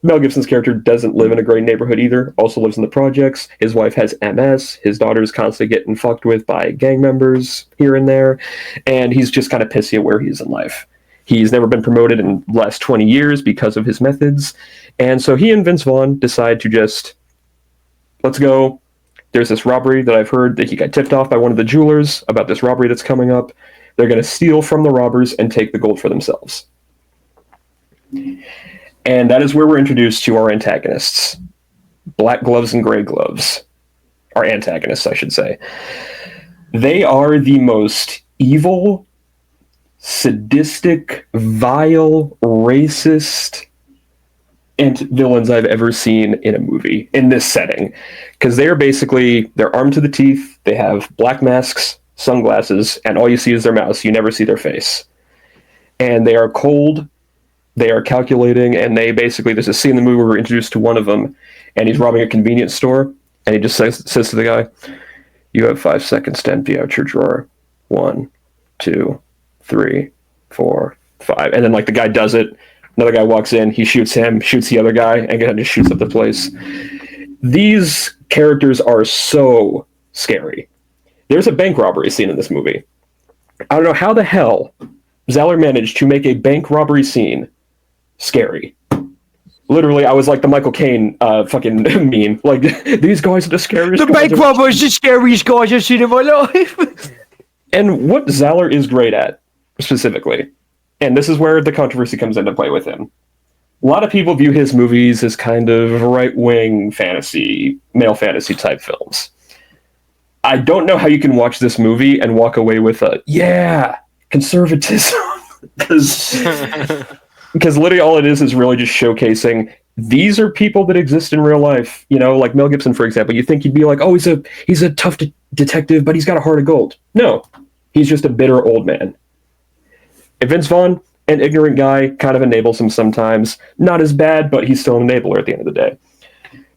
Mel Gibson's character doesn't live in a great neighborhood either, also lives in the projects. His wife has MS. His daughter's constantly getting fucked with by gang members here and there. And he's just kind of pissy at where he is in life. He's never been promoted in the last 20 years because of his methods. And so he and Vince Vaughn decide to just, let's go. There's this robbery that I've heard that he got tipped off by one of the jewelers about this robbery that's coming up. They're going to steal from the robbers and take the gold for themselves. And that is where we're introduced to our antagonists. Black gloves and gray gloves. Our antagonists, I should say. They are the most evil, sadistic, vile, racist villains I've ever seen in a movie in this setting. Because they're armed to the teeth, they have black masks, sunglasses, and all you see is their mouths. You never see their face. And they are cold, they are calculating, and there's a scene in the movie where we're introduced to one of them, and he's robbing a convenience store, and he just says to the guy, "You have 5 seconds to empty out your drawer. 1, 2, 3, 4, 5." And then like the guy does it, another guy walks in, he shoots him, shoots the other guy, and again just shoots up the place. These characters are so scary. There's a bank robbery scene in this movie. I don't know how the hell Zeller managed to make a bank robbery scene scary. Literally, I was like the Michael Caine fucking meme. Like, these guys are the scariest The guys bank robber is the scariest guys I've seen in my life. And what Zeller is great at, specifically, and this is where the controversy comes into play with him. A lot of people view his movies as kind of right-wing fantasy, male fantasy type films. I don't know how you can watch this movie and walk away with conservatism. Because literally all it is really just showcasing these are people that exist in real life. You know, like Mel Gibson, for example. You think he'd be like, oh, he's a tough detective, but he's got a heart of gold. No, he's just a bitter old man. And Vince Vaughn, an ignorant guy, kind of enables him sometimes. Not as bad, but he's still an enabler at the end of the day.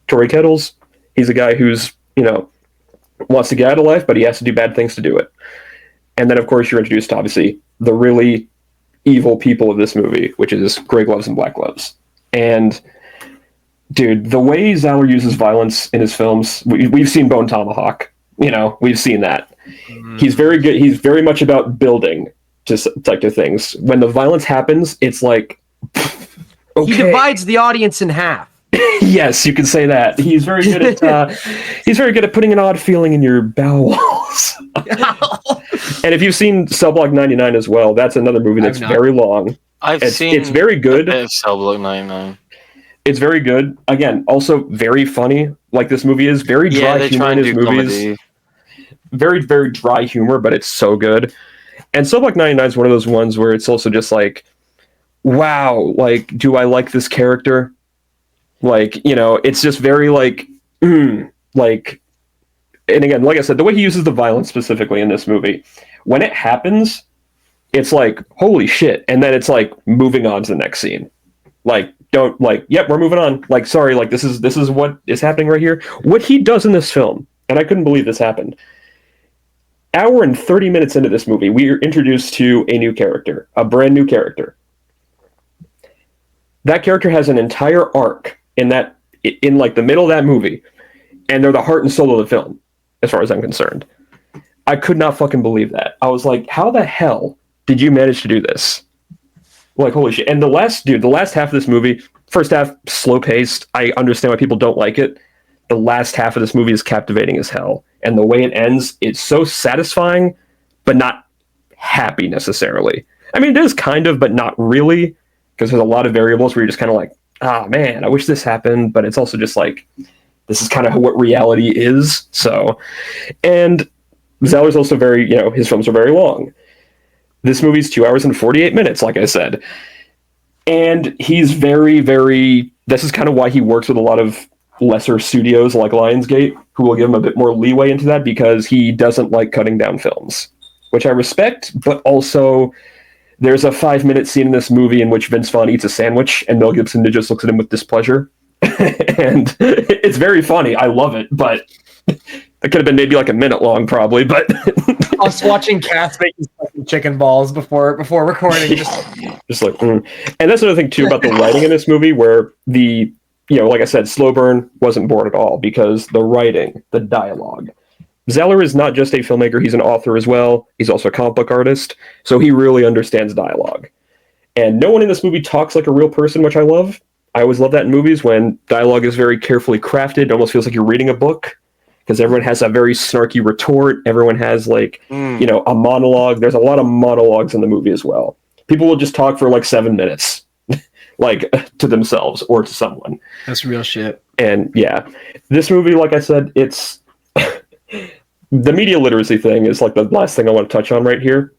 Tory Kettles, he's a guy who's, wants to get out of life, but he has to do bad things to do it. And then, of course, you're introduced to, obviously, the really evil people of this movie, which is gray gloves and black gloves. And, dude, the way Zeller uses violence in his films, we've seen Bone Tomahawk. We've seen that. He's very good. He's very much about building type of things. When the violence happens, it's like, okay. He divides the audience in half. Yes, you can say that. He's very good at putting an odd feeling in your bowels. And if you've seen Cell Block 99 as well, that's another movie that's very long. It's very good. Cell Block 99. It's very good. Again, also very funny. Like this movie is very dry humor in his movies. Comedy. Very, very dry humor, but it's so good. And Cell Block 99 is one of those ones where it's also just like, wow, like, do I like this character? Like, it's just very like, like, and again, like I said, the way he uses the violence specifically in this movie, when it happens, it's like, holy shit. And then it's like moving on to the next scene. Like, yep, we're moving on. Like, sorry, like this is what is happening right here. What he does in this film, and I couldn't believe this happened. Hour and 30 minutes into this movie, we are introduced to a new character, a brand new character. That character has an entire arc in like the middle of that movie, and they're the heart and soul of the film, as far as I'm concerned. I could not fucking believe that. I was like, how the hell did you manage to do this? Like, holy shit. And the last half of this movie, first half, slow paced. I understand why people don't like it. The last half of this movie is captivating as hell. And the way it ends, it's so satisfying, but not happy necessarily. I mean, it is kind of, but not really, because there's a lot of variables where you're just kind of like, ah, man, I wish this happened, but it's also just like, this is kind of what reality is. So, and Zeller's also very, his films are very long. This movie's 2 hours and 48 minutes, like I said. And he's very, very this is kind of why he works with a lot of lesser studios like Lionsgate, who will give him a bit more leeway into that because he doesn't like cutting down films, which I respect, but also there's a 5-minute scene in this movie in which Vince Vaughn eats a sandwich and Mel Gibson just looks at him with displeasure. And it's very funny. I love it, but it could have been maybe like a minute long probably, but I was watching Cass making fucking chicken balls before recording. Just like, And that's another thing too about the writing in this movie, where like I said, slow burn wasn't bored at all because the writing, the dialogue. Zeller is not just a filmmaker, he's an author as well. He's also a comic book artist, so he really understands dialogue. And no one in this movie talks like a real person, which I love. I always love that in movies when dialogue is very carefully crafted. It almost feels like you're reading a book because everyone has a very snarky retort. Everyone has a monologue. There's a lot of monologues in the movie as well. People will just talk for like 7 minutes, like to themselves or to someone. That's real shit. And yeah, this movie, like I said, it's the media literacy thing is like the last thing I want to touch on right here,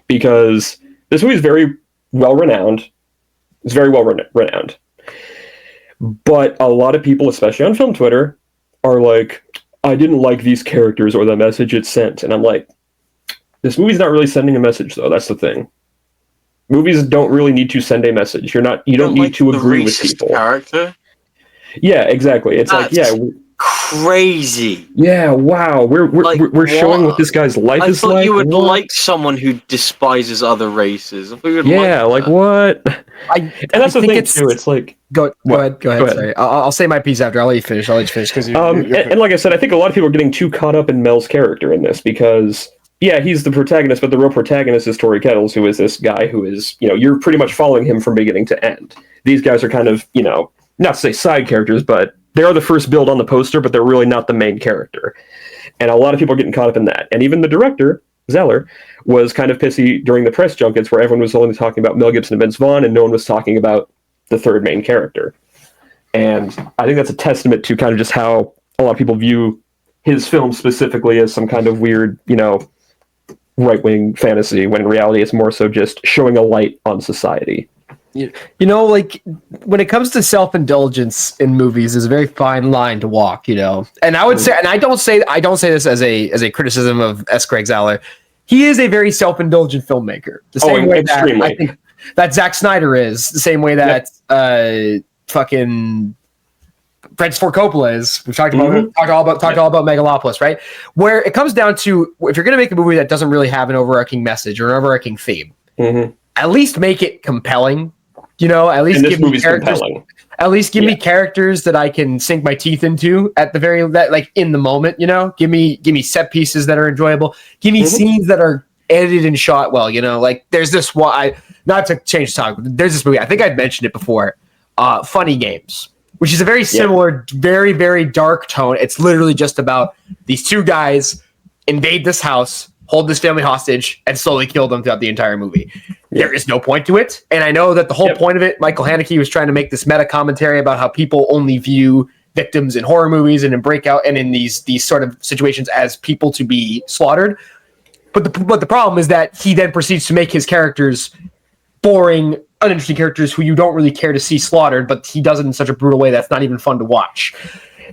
because this movie is very well renowned. It's very well renowned. But a lot of people, especially on film Twitter, are like, I didn't like these characters or the message it sent. And I'm like, this movie's not really sending a message, though. That's the thing. Movies don't really need to send a message. You don't need to agree with people. Character? Yeah, exactly. It's crazy. Yeah, wow. We're showing what this guy's life is like. I thought you would like someone who despises other races. what? And that's the thing too. It's like go ahead. Sorry, I'll say my piece after. I'll let you finish. Because and like I said, I think a lot of people are getting too caught up in Mel's character in this because he's the protagonist, but the real protagonist is Tori Kettles, who is this guy who is you're pretty much following him from beginning to end. These guys are kind of not to say side characters, but they are the first build on the poster, but they're really not the main character. And a lot of people are getting caught up in that. And even the director, Zeller, was kind of pissy during the press junkets where everyone was only talking about Mel Gibson and Vince Vaughn and no one was talking about the third main character. And I think that's a testament to kind of just how a lot of people view his film specifically as some kind of weird, right-wing fantasy, when in reality it's more so just showing a light on society. Like when it comes to self-indulgence in movies, there's a very fine line to walk, And I would say, and I don't say this as a criticism of S. Craig Zeller. He is a very self-indulgent filmmaker. The same way extremely. that I think that Zack Snyder is, the same way that fucking Francis Ford Coppola is. We've talked all about Megalopolis, right? Where it comes down to, if you're going to make a movie that doesn't really have an overarching message or an overarching theme, at least make it compelling. At least give me characters. Compelling. At least give me characters that I can sink my teeth into at the very in the moment. Give me set pieces that are enjoyable. Give me scenes that are edited and shot well. There's this one. Not to change the topic, but there's this movie. I think I'd mentioned it before. Funny Games, which is a very similar, very very dark tone. It's literally just about these two guys invade this house, hold this family hostage, and slowly kill them throughout the entire movie. There is no point to it. And I know that the whole point of it, Michael Haneke was trying to make this meta commentary about how people only view victims in horror movies and in Breakout and in these sort of situations as people to be slaughtered. But the problem is that he then proceeds to make his characters boring, uninteresting characters who you don't really care to see slaughtered, but he does it in such a brutal way that's not even fun to watch.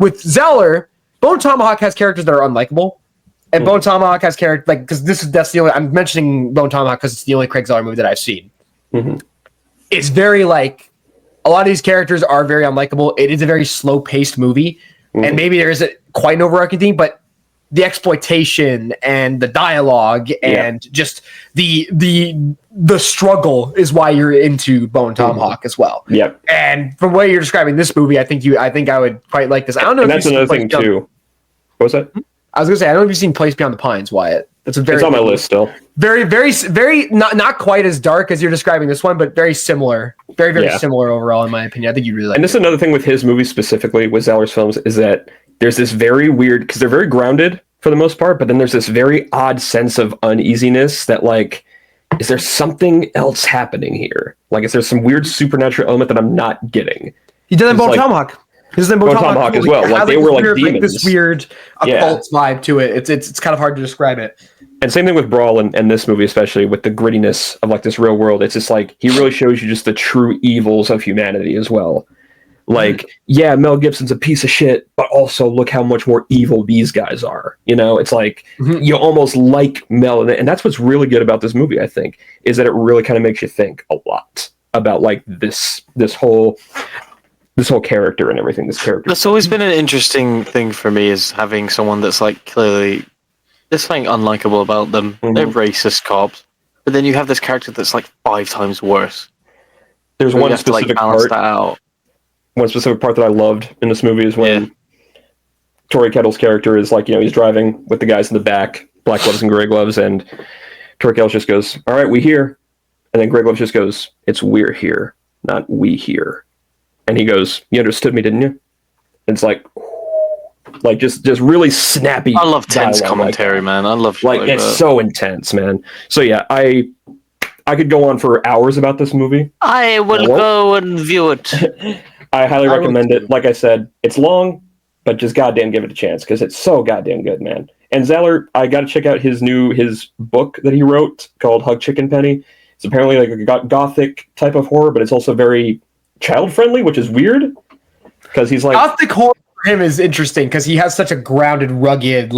With Zeller, Bone Tomahawk has characters that are unlikable. And Bone Tomahawk has character because that's the only. I'm mentioning Bone Tomahawk because it's the only Craig Zeller movie that I've seen. It's very a lot of these characters are very unlikable. It is a very slow paced movie, and maybe there isn't quite an overarching theme, but the exploitation and the dialogue and just the struggle is why you're into Bone Tomahawk as well. Yep. And from the way you're describing this movie, I think I would quite like this. I don't know. And that's another thing too. What was that? I was gonna say, I don't know if you've seen Place Beyond the Pines, Wyatt. It's on my list still. Very, very, very not quite as dark as you're describing this one, but very similar. Very, very similar overall, in my opinion. I think you really like it. And this is another thing with his movies specifically, with Zeller's films, is that there's this very weird, because they're very grounded for the most part, but then there's this very odd sense of uneasiness that is there something else happening here? Is there some weird supernatural element that I'm not getting? He did that in Bone Tomahawk. Because then Bone Tomahawk as well. They were weird, demons. This weird occult vibe to it. It's kind of hard to describe it. And same thing with Brawl and this movie, especially with the grittiness of this real world. It's just he really shows you just the true evils of humanity as well. Like, yeah, Mel Gibson's a piece of shit, but also look how much more evil these guys are. You know, it's like you almost like Mel, and that's what's really good about this movie. I think is that it really kind of makes you think a lot about like this whole character and everything. This character. That's always been an interesting thing for me is having someone that's like clearly there's something unlikable about them. They're racist cops, but then you have this character that's like 5 times worse. There's So you one have to, like, specific balance part. that out. One specific part that I loved in this movie is when Tori Kettle's character is like, he's driving with the guys in the back, black gloves and gray gloves, and Tori Kettle just goes, "All right, we here," and then Gray Gloves just goes, "It's we're here, not we here," and he goes, "You understood me, didn't you?" And it's like just really snappy. I love tense dialogue commentary, man. I love shit like it's that. so intense, man. So yeah, I could go on for hours about this movie. I will go and view it. I highly recommend it. Like I said, it's long, but just goddamn give it a chance because it's so goddamn good, man. And Zeller, I got to check out his book that he wrote called Hug Chicken Penny. It's apparently like a gothic type of horror, but it's also very child friendly, which is weird because he's like Gothic horror for him is interesting because he has such a grounded, rugged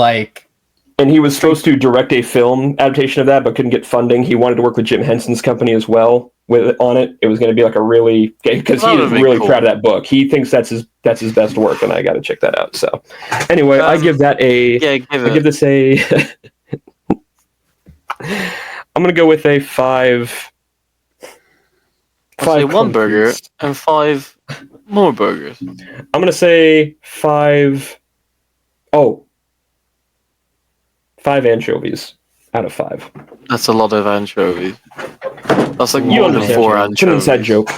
And he was supposed to direct a film adaptation of that, but couldn't get funding. He wanted to work with Jim Henson's company as well on it. It was going to be like a really because he is really proud of that book. He thinks that's his best work, and I got to check that out. So, anyway, I give that a. Yeah, give this a. I'm gonna go with a 5. I'll say 1 burger and 5 more burgers. I'm gonna say 5. Oh. 5 anchovies out of 5. That's a lot of anchovies. That's like You more than understand, 4 Joe. It's an anchovies. inside joke.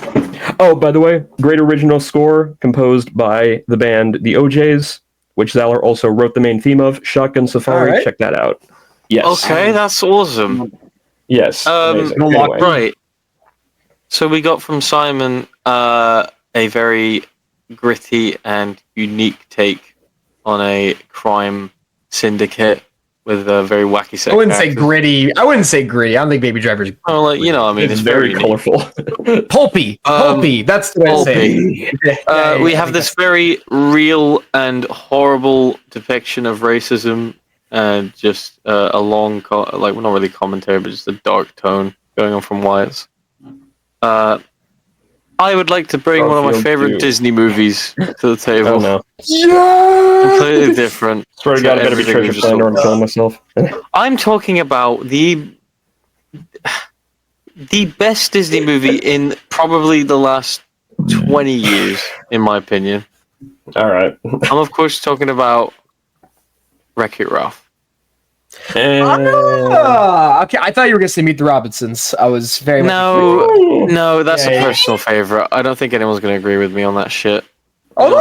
Oh, by the way, great original score composed by the band The OJs, which Zeller also wrote the main theme of. Shotgun Safari. Alright. Check that out. Yes. Okay, that's awesome. Yes. Amazing. Anyway. Right. So we got from Simon a very gritty and unique take on a crime syndicate with a very wacky set. I wouldn't say gritty. I don't think Baby Driver's Oh, like, I mean, It's it's very unique. colorful. pulpy. Pulpy. That's the way to say it. We have this very real and horrible depiction of racism and just a long, not really commentary, but just a dark tone going on from Wyatt's. I would like to bring one of my Garfield favorite 2. Disney movies to the table. Oh no. Completely different. Swear to God, I better be everything we treasure just finder or I'm talked killing myself. I'm talking about the best Disney movie in probably the last 20 years, in my opinion. Alright. I'm of course talking about Wreck-It Ralph. Okay, I thought you were gonna say Meet the Robinsons. I was very No, that's Yeah, a yeah. personal favorite. I don't think anyone's gonna agree with me on that shit. Oh,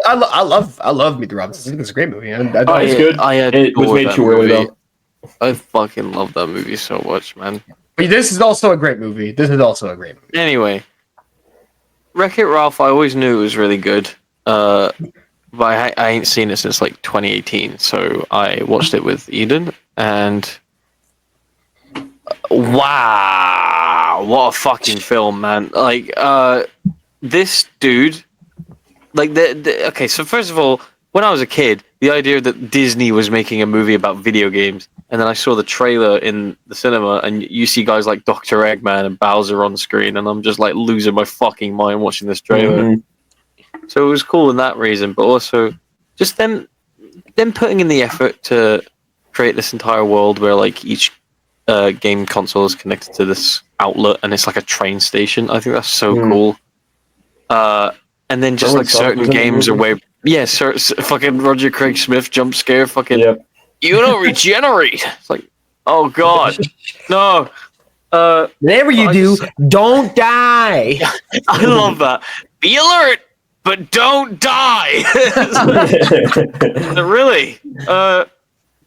I love Meet the Robinsons. I think it's a great movie. Oh, it's good. It was adore made that too early movie. though. I fucking love that movie so much, man. But this is also a great movie. Anyway, Wreck-It Ralph, I always knew it was really good. But I ain't seen it since like 2018, so I watched it with Eden, and wow, what a fucking film, man! Like, this dude, like okay. So first of all, when I was a kid, the idea that Disney was making a movie about video games, and then I saw the trailer in the cinema, and you see guys like Dr. Eggman and Bowser on screen, and I'm just like losing my fucking mind watching this trailer. Mhm. So it was cool in that reason, but also just them putting in the effort to create this entire world where like each game console is connected to this outlet and it's like a train station. I think that's so cool. And then just like certain games are where fucking Roger Craig Smith jump scare fucking you don't regenerate. It's like, oh god, no. Whatever you do, don't die. I love that. Be alert, but don't die. Really. But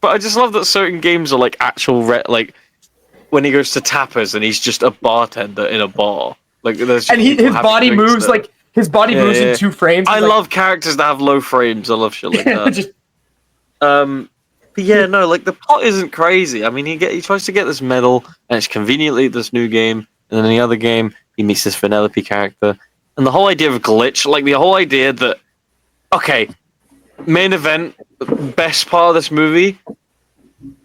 I just love that certain games are like actual like when he goes to tappers and he's just a bartender in a bar. Like there's And his body moves moves in 2 frames. I Like, love characters that have low frames. I love shit like that. just- But yeah, no, like the plot isn't crazy. I mean, he tries to get this medal, and it's conveniently this new game, and then in the other game he meets this Vanellope character, and And the whole idea of glitch, like the whole idea that, okay, main event, best part of this movie,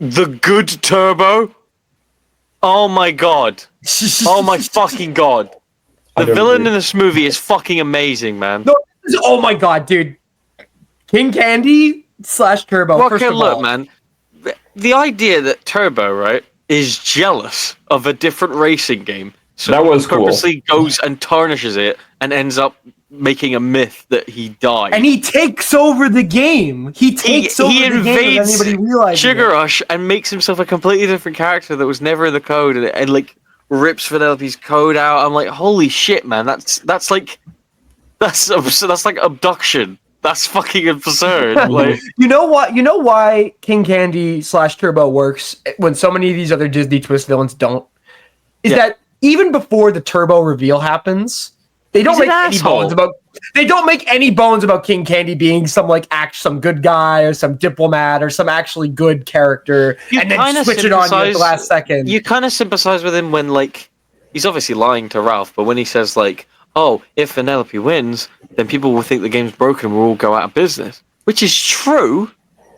the good Turbo. Oh my god. Oh my fucking god. The villain in this movie is fucking amazing, man. No, oh my god, dude. King Candy / Turbo. Well, first okay, of look, all. man. The idea that Turbo, right, is jealous of a different racing game. So That was he cool. purposely goes and tarnishes it and ends up making a myth that he died. And he takes over the game. He takes over the game without invades anybody realizing Sugar it. Rush and makes himself a completely different character that was never in the code, and like rips Vanellope's code out. I'm like, holy shit, man! That's like abduction. That's fucking absurd. Like, You know what? You know why King Candy / Turbo works when so many of these other Disney twist villains don't? Is Yeah. that even before the Turbo reveal happens, they don't He's make an any asshole. bones about. They don't make any bones about King Candy being some some good guy or some diplomat or some actually good character, You and then kinda switch it on you at the sympathize- last second. you kind of sympathize with him when, like, he's obviously lying to Ralph, but when he says, like, oh, if Vanellope wins, then people will think the game's broken and we'll all go out of business. Which is true.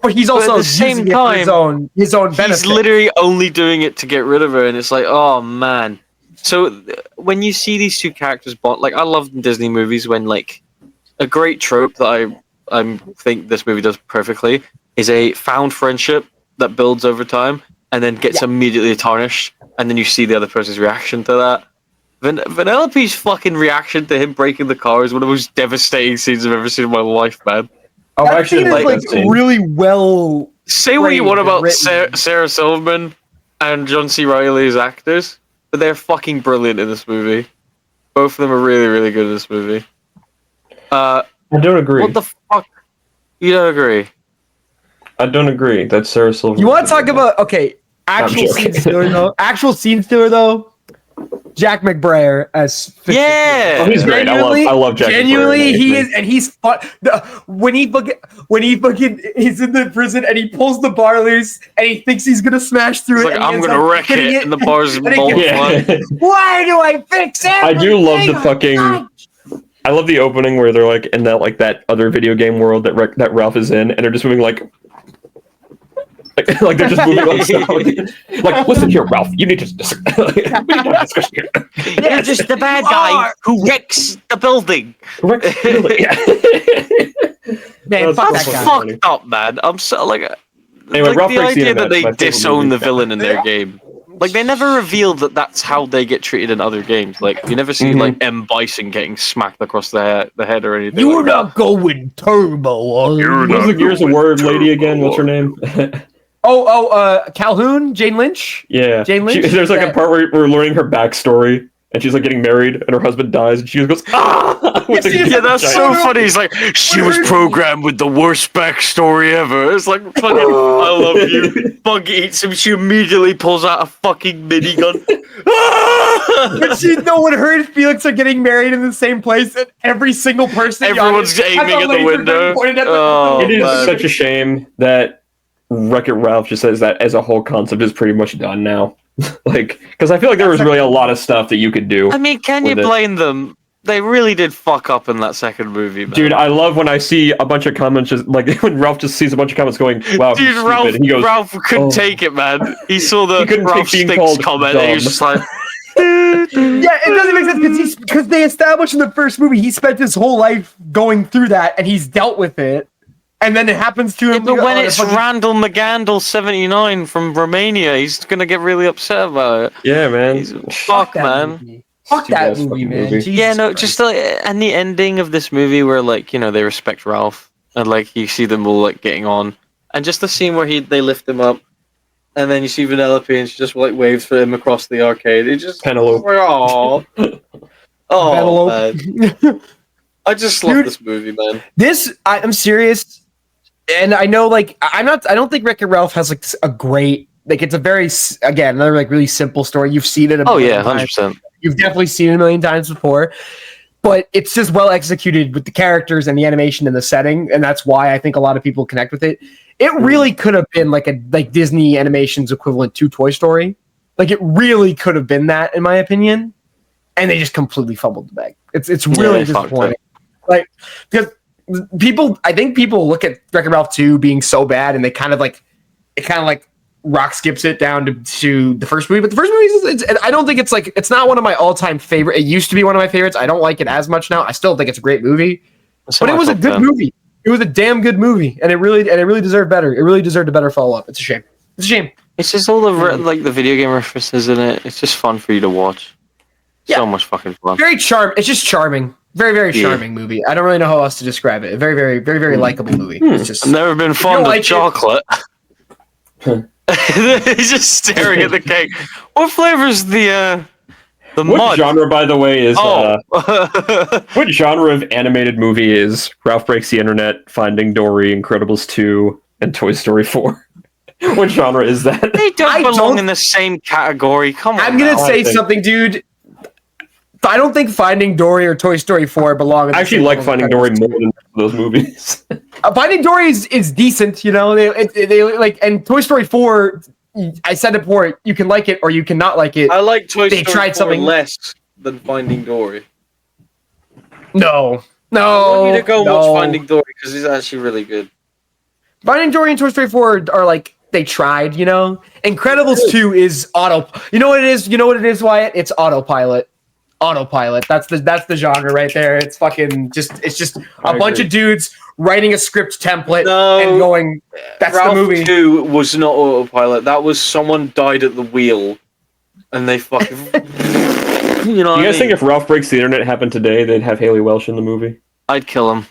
but he's but at also the same using it for his own benefit. He's literally only doing it to get rid of her, and it's like, oh man. So when you see these two characters bond, like I love in Disney movies when like a great trope that I think this movie does perfectly is a found friendship that builds over time and then gets immediately tarnished, and then you see the other person's reaction to that. Vanellope's fucking reaction to him breaking the car is one of the most devastating scenes I've ever seen in my life, man. Oh, That actually, scene is like that scene. really well. Say what you want framed and about written. Sarah Silverman and John C. Reilly as actors, but they're fucking brilliant in this movie. Both of them are really, really good in this movie. I don't agree. What the fuck? You don't agree? I don't agree. That's Sarah Silverman. You want to talk about actual joking. scene stealer though? Actual scene stealer though. Jack McBrayer as Yeah! Oh, he's great. I love Jack. Genuinely, McBrayer. he is, and he's fun. When he fucking he's in the prison and he pulls the bar loose and he thinks he's gonna smash through It's it. like, and he I'm ends gonna up wreck hitting it, and the bar's and it multiplying. Yeah. Why do I fix everything? I do love the fucking. I love the opening where they're like in that other video game world that Ralph is in, and they're just moving like they're just moving on stuff. Like, listen here, Ralph. You need to. We need to have a discussion here. You're just the bad guy who wrecks the building. Correct. Yeah. Man, fuck That's that guy. fucked up, man. I'm so like Anyway, Ralph the breaks the idea internet. that they My favorite disown movie. the villain in their game. Like they never revealed that that's how they get treated in other games. Like you never see like M. Bison getting smacked across the head or anything. You're like not going turbo. Who's the Gears of War lady again? What's her name? Calhoun, Jane Lynch. Yeah. Jane Lynch? There's like Yeah. a part where we're learning her backstory, and she's like getting married, and her husband dies, and she goes, ah! With the Yeah, Yeah, that's so giant- funny. He's like, she was programmed with the worst backstory ever. It's like, fucking, I love you. Bug eats him. She immediately pulls out a fucking minigun. But you know when her and Felix are getting married in the same place, and every single person Everyone's has a aiming at the laser gun window. pointed at the- Oh, It is man. such a shame that Wreck-It Ralph just says that as a whole concept is pretty much done now. Like, because I feel like there was really a lot of stuff that you could do. I mean, can you with it. blame them? They really did fuck up in that second movie, man. Dude, I love when I see a bunch of comments just like when Ralph just sees a bunch of comments going, "Wow, he's Dude, Ralph, stupid." He goes, Ralph couldn't "Oh." take it, man. He saw the He couldn't Ralph take being Sticks called comment, and he was dumb. just like, Yeah, it doesn't make sense because they established in the first movie he spent his whole life going through that and he's dealt with it, and then it happens to yeah, him. but when oh, it's fucking- Randall McGandle 79 from Romania, he's gonna get really upset about it. "Yeah, man." He's, fuck, that man. movie. Fuck that Stupid-ass movie, fucking man. movie. Jesus Yeah, no, Christ. just and the ending of this movie where like they respect Ralph and like you see them all like getting on, and just the scene where they lift him up, and then you see Vanellope and she just like waves for him across the arcade. It just Penelope. oh, oh Penelope. man, I just love Dude. this movie, man. I'm serious, and I know like I don't think Wreck-It Ralph has like a great like it's a very again another like really simple story. You've seen it. Oh yeah, 100%. You've definitely seen it a million times before, but it's just well executed with the characters and the animation and the setting, and that's why I think a lot of people connect with it. It really could have been like Disney Animation's equivalent to Toy Story. Like it really could have been that, in my opinion. and they just completely fumbled the bag. It's really disappointing. Like, because I think people look at Wreck-It Ralph 2 being so bad, and they kind of like rock skips it down to the first movie. But the first movie I don't think it's not one of my all-time favorite. It used to be one of my favorites. I don't like it as much now. I still think it's a great movie, but it was a good movie. It was a damn good movie, and it really deserved better. It really deserved a better follow-up. It's a shame. It's a shame. It's just all the video game references in it. It's just fun for you to watch. Yeah. So much fucking fun. It's just charming. Very, very charming movie. I don't really know how else to describe it. A very, very, very, very likable movie. It's just, I've never been fond of chocolate. He's just staring at the cake. What flavor's the what mud? genre, by the way, is what genre of animated movie is Ralph Breaks the Internet, Finding Dory, Incredibles 2, and Toy Story 4? What genre is that? They don't belong in the same category. Come on. I'm gonna say something, dude. I don't think Finding Dory or Toy Story 4 belong. I actually like Finding Dory more than those movies. Finding Dory is decent, you know. They like, and Toy Story 4. I said it before. You can like it or you cannot like it. I like Toy Story tried 4 something less than Finding Dory. No. I want you to go watch Finding Dory because it's actually really good. Finding Dory and Toy Story 4 are like, they tried, you know. Incredibles 2 is auto. You know what it is? You know what it is, Wyatt? It's autopilot. That's the genre right there. It's fucking it's just a bunch of dudes writing a script template and going, that's Ralph the movie. 2 was not autopilot. That was someone died at the wheel and they fucking you know. Do you guys think if Ralph Breaks the Internet happened today, they'd have Haley Welsh in the movie? I'd kill him.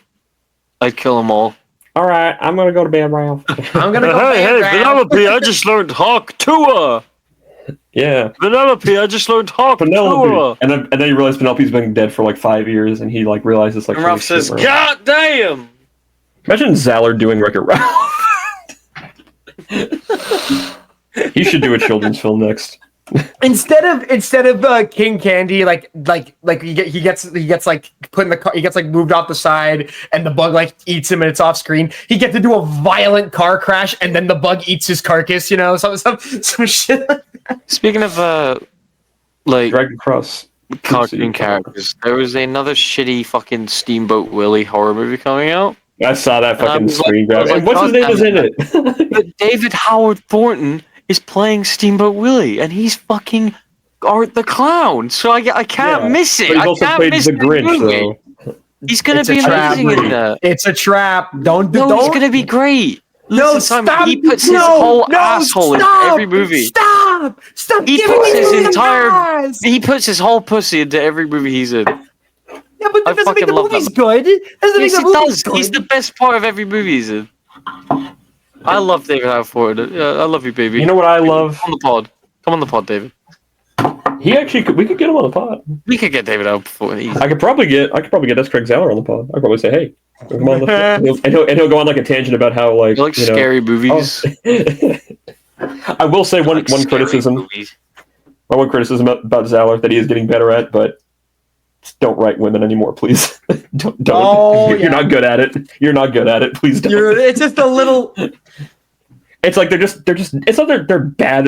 I'd kill them all. All right, I'm gonna go to bed, Ralph. I'm gonna go. Hey, Penelope! I just learned Hawk Tua. Yeah, Penelope! I just learned Hawk Tua. And then you realize Penelope's been dead for like 5 years, and he like realizes like. And Ralph says, "God damn!" Imagine Zallard doing Wreck-It Ralph. He should do a children's film next. Instead of King Candy, like he gets like put in the car, he gets like moved off the side, and the bug like eats him, and it's off screen. He gets to do a violent car crash, and then the bug eats his carcass. You know, some shit. Like that. Speaking of like Dragon Cross cartoon characters, there was another shitty fucking Steamboat Willie horror movie coming out. I saw that fucking screen grab. Like, what's his name is in it? But David Howard Thornton is playing Steamboat Willie, and he's fucking Art the Clown. So I can't miss it. But he's also played the Grinch, so he's gonna be amazing in that. It's a trap. He's Don't. gonna be great. No, Listen, stop! He puts his whole asshole in every movie. Stop! He puts his entire. He puts his whole pussy into every movie he's in. Yeah, but that doesn't make the movie's good. Yes, it does. He's the best part of every movie he's in. I love David Howard Thornton. Yeah, I love you, baby. You know what I love? Come on the pod. Come on the pod, David. We could get him on the pod. We could get David Howard Thornton. I could probably get S. Craig Zeller on the pod. I'd probably say, hey, come on, and he'll go on like a tangent about how like You like scary movies. I will say one criticism. One criticism about Zeller that he is getting better at, but don't write women anymore, please. don't. Oh, You're not good at it. You're not good at it. Please don't. It's just a little. It's like they're just. It's not they're bad.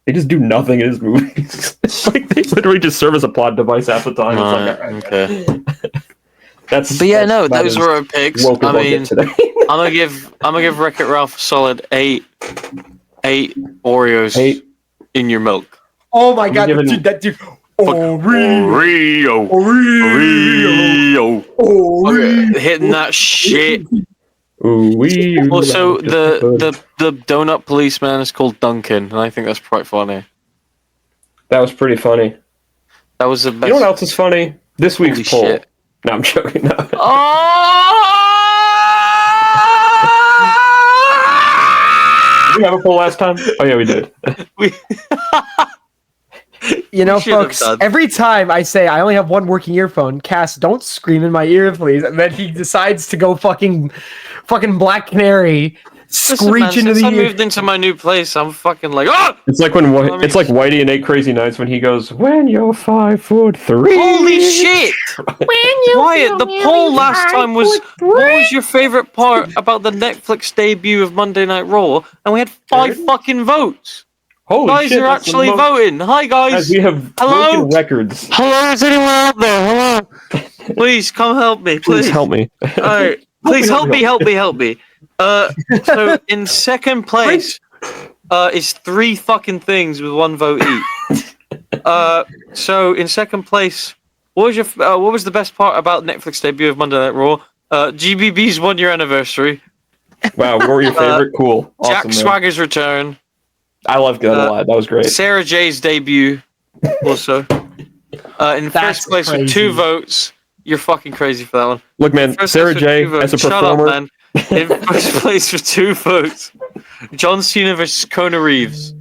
They just do nothing in his movies. It's like they literally just serve as a plot device half the time. It's like, Okay. But yeah, no, those were our picks. I mean, today. I'm gonna give Wreck-It Ralph a solid 8 Oreos 8. in your milk. Oh my god, that dude. Oreo. Okay, hitting that shit. Also, the donut policeman is called Duncan, and I think that's quite funny. That was pretty funny. That was the best. You know what else is funny? This week's Holy poll. shit. No, I'm joking. No. Did we have a poll last time? Oh yeah, we did. You know, folks, every time I say I only have one working earphone, Cass, don't scream in my ear, please. And then he decides to go fucking Black Canary, screech into the ear. I moved into my new place, I'm fucking like, ah! It's like Whitey in 8 Crazy Nights when he goes, "When you're 5'3". Holy shit! Wyatt, the poll last time was, what was your favorite part about the Netflix debut of Monday Night Raw? And we had 5 fucking votes. Holy Guys shit, are that's the actually most- voting. Hi, Guys, guys. we have Hello? broken records. Hello, is anyone out there? Hello. Please come help me. Please help me. All right. Please help me. So in second place, is 3 fucking things with 1 vote each. So in second place, what was the best part about Netflix debut of Monday Night Raw? GBB's 1-year anniversary. Wow, what were your favorite? Cool. Jack Awesome, man. Swagger's return. I loved that a lot. That was great. Sarah J's debut. Also, in That's first place with crazy. 2 votes. You're fucking crazy for that one. Look, man, First Sarah place with J 2 votes. as a Shut performer. up, man. In first place with 2 votes. John Cena versus Kona Reeves.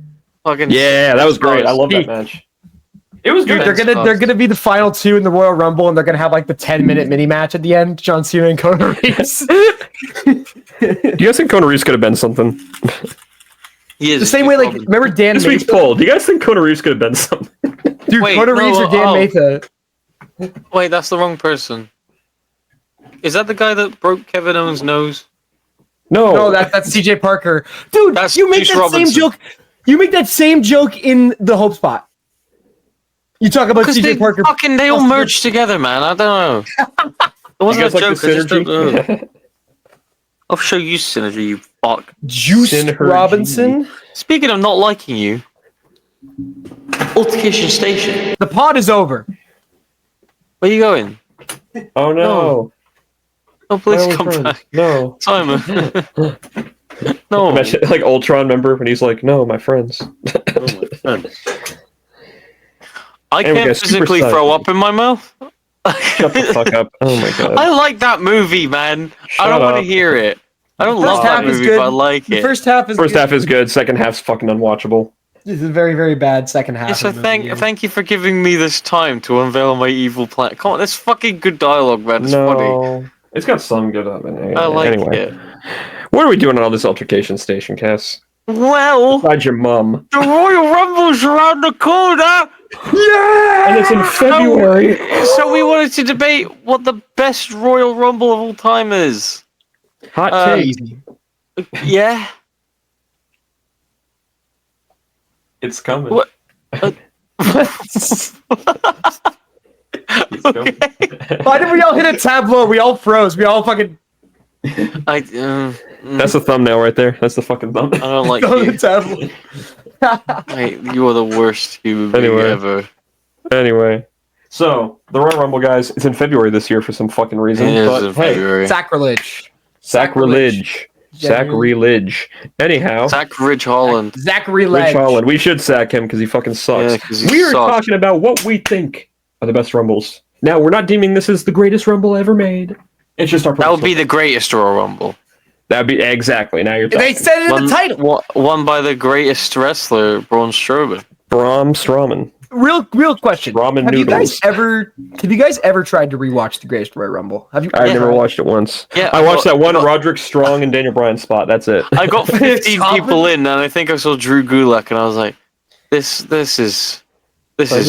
Fucking Yeah, that was great. I love that Peak. match. It was Dude, good. they're gonna be the final 2 in the Royal Rumble, and they're gonna have like the 10-minute mini match at the end. John Cena and Kona Reeves. Do you guys think Kona Reeves could have been something? He is The same way, like, remember Dan This week's Matha? poll. Do you guys think Kona Reeves could have been something? Dude, Wait, Kona no, Reeves or Dan oh. Matha? Wait, that's the wrong person. Is that the guy that broke Kevin Owens' nose? No. No, that's CJ Parker. Dude, That's you make Juice that Robinson. same joke. You make that same joke in the Hope Spot. You talk about Because CJ Parker. they all merged together, man. I don't know. It You wasn't guys a like joke. the I just don't know. synergy? I'll show you synergy, you fuck. Juice Synergy. Robinson. Speaking of not liking you, Altercation Station. The pod is over. Where you going? Oh no. Oh, please Why are we come friends? back, No. Simon. No. Imagine, like Ultron member when he's like, "No, my friends." I And we can't got Super physically Saiyan. throw up in my mouth. Shut the fuck up. Oh my god. I like that movie, man. I Shut don't want to up. hear it. I don't First love that half is movie, good. but I like The it. first half is First good. half is good. Second half's fucking unwatchable. This is a very, very bad second half. Yes, I of the movie, yeah. thank you for giving me this time to unveil my evil plan. Come on, that's fucking good dialogue, man. It's funny. No. It's got some good of it. I like anyway. it. What are we doing on all this altercation station, Cass? Well, Besides your mum. the Royal Rumble's around the corner. And it's in February. So we wanted to debate what the best Royal Rumble of all time is. Hot take. Easy. Yeah. It's coming. What? It's coming. Why did we all hit a tableau? We all froze. We all fucking That's the thumbnail right there. That's the fucking I thumbnail. don't like on the you. tableau. Mate, you are the worst human being Anyway. ever. Anyway. So, the Royal Rumble, guys, it's in February this year for some fucking reason. It is but in hey, February. Sacrilege. sacrilege. Sacrilege. Anyhow, Zach Ridge Holland. Zachary Rich Ledge. Holland. We should sack him because he fucking sucks. Yeah, 'cause he We are sucks. talking about what we think are the best Rumbles. Now, we're not deeming this as the greatest Rumble ever made. It's just our That would be personal- the greatest Royal Rumble. That'd be exactly. Now you're talking. They said it in the title. Won by the greatest wrestler, Braun Strowman. Braun Strowman. Real question. Ramen Have noodles. you guys ever tried to rewatch the Greatest Royal Rumble? Have you? I've Yeah. never watched it once. Yeah, I watched that one but- Roderick Strong and Daniel Bryan spot. That's it. I got 15 Stop people in, and I think I saw Drew Gulak, and I was like, "This is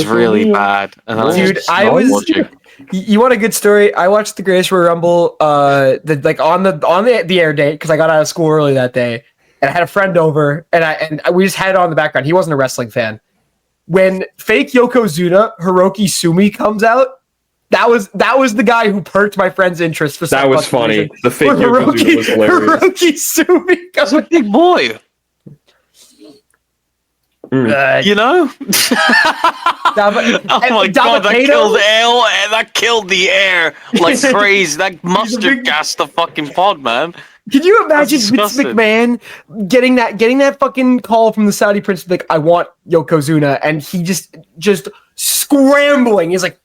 really bad." And I Dude, just I stopped was- watching. You want a good story? I watched the Greatest Royal Rumble, on the air date because I got out of school early that day, and I had a friend over, and we just had it on in the background. He wasn't a wrestling fan. When fake Yokozuna Hiroki Sumi comes out, that was the guy who perked my friend's interest for some That was fucking funny. reason. The fake When Yokozuna was hilarious. Hiroki Sumi That's comes a big boy, you know. Oh my god, that killed the air like crazy. That mustard gassed the fucking pod, man. Can you imagine Vince disgusting. McMahon getting that fucking call from the Saudi prince, like, I want Yokozuna, and he just scrambling. He's like,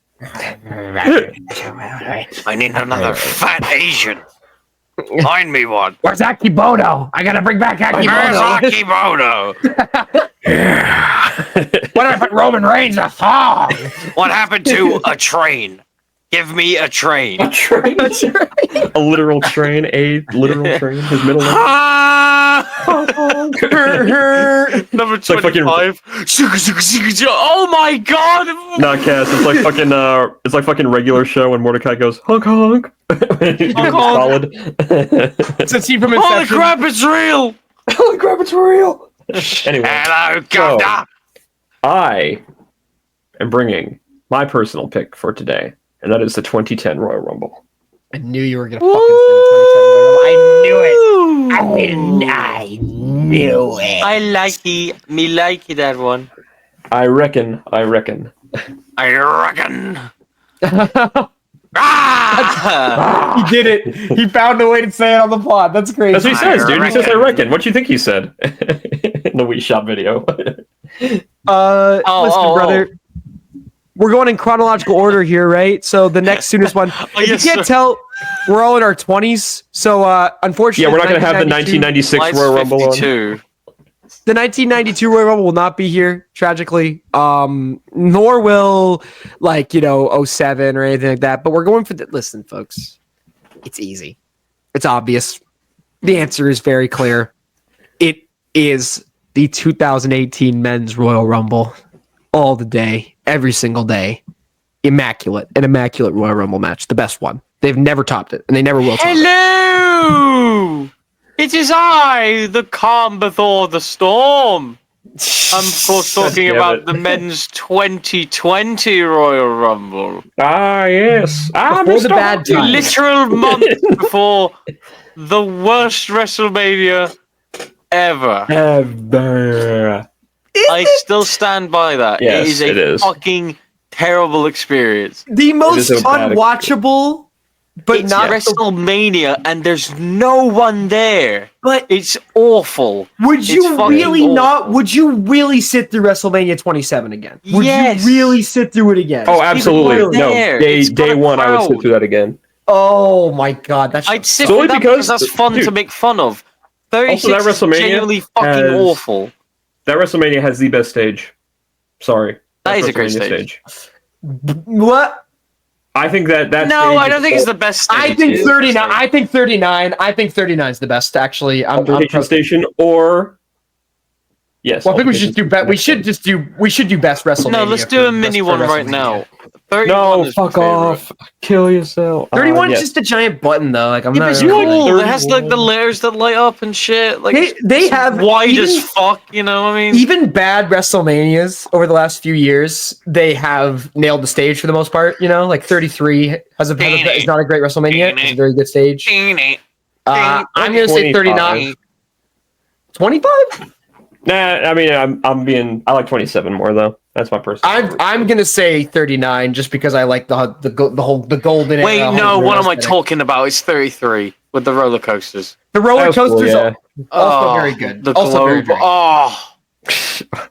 I need another fat Asian. Find me one. where's Akibono? I gotta bring back Akibono. Akibono? What if I put Roman Reigns a thong? What happened to a train? Give me a train. A train? A literal train? A literal train? His middle name? Number like fucking- 25. Oh my god! Not Cass. It's like fucking regular show when Mordecai goes honk honk. He's Honk, honk. solid. It's a team from Holy Inception. crap, it's real! Holy crap! It's real. Anyway, Hello, so, Governor. I am bringing my personal pick for today, and that is the 2010 Royal Rumble. I knew you were gonna fucking say 2010 Royal Rumble. I knew it. I knew it. I likey, me likey that one. I reckon. I reckon. Ah! He did it. He found a way to say it on the pod. That's crazy. That's what he says, dude. He says, I reckon. reckon. What do you think he said in the Wii Shop video? Listen, brother. We're going in chronological order here, right? So the next soonest one. If yes, you can't sir. tell, we're all in our 20s. So unfortunately, Yeah, we're not going to have the 1996 Mine's Royal Rumble on. 52. The 1992 Royal Rumble will not be here, tragically. Nor will 07 or anything like that. But we're going for the listen, folks. It's easy. It's obvious. The answer is very clear. It is the 2018 Men's Royal Rumble. All the day, every single day. An immaculate Royal Rumble match. The best one. They've never topped it, and they never will top it. Hello! It is I, the calm before the storm. I'm of course talking damn about it. the men's 2020 Royal Rumble. Ah, yes. Ah, Before the Mr. bad The times. literal month before the worst WrestleMania ever. Ever. I still stand by that. Yes, it is it a is. fucking terrible experience. The most is a bad unwatchable, but It's not. WrestleMania and there's no one there. But It's awful. would It's you fucking really awful. not? Would you really sit through WrestleMania 27 again? Would Yes. you really sit through it again? Oh, absolutely. weren't No, there. day It's got a one, I would sit crowd. through that again. Oh my god, that's I'd sit Solely with that because- because that's fun dude. to make fun of. 36 Also, that is WrestleMania genuinely fucking has- awful. That WrestleMania has the best stage. Sorry. That is a great WrestleMania stage. what? I think that No, stage I don't is think it's all- the best. I stage. think It's 39. I think 39. I think 39 is the best. Actually, I'm Altercation Station or yes. Well, I think we should Altercation do bet. We Station. should just do. We should do best WrestleMania. No, let's do a mini one right now. 31 No, is my fuck favorite. off. Kill yourself. 31 yes. is just a giant button, though. Like I'm Yeah, not. but it's really- cool. It has like the layers that light up and shit. Like They it's have wide even- as fuck. You know what I mean? Even bad WrestleManias over the last few years, they have nailed the stage for the most part. You know, like 33 is not a great WrestleMania. It's a very good stage. I'm gonna say 39. 25? Nah, I mean, I like 27 more though. That's my personal. I'm gonna say 39 just because I like the golden. Wait, era no. Hollywood What am I aesthetic. talking about? It's 33 with the roller coasters. The roller That was cool, coasters yeah. are also Oh, very good. The Also very globe. good. Oh.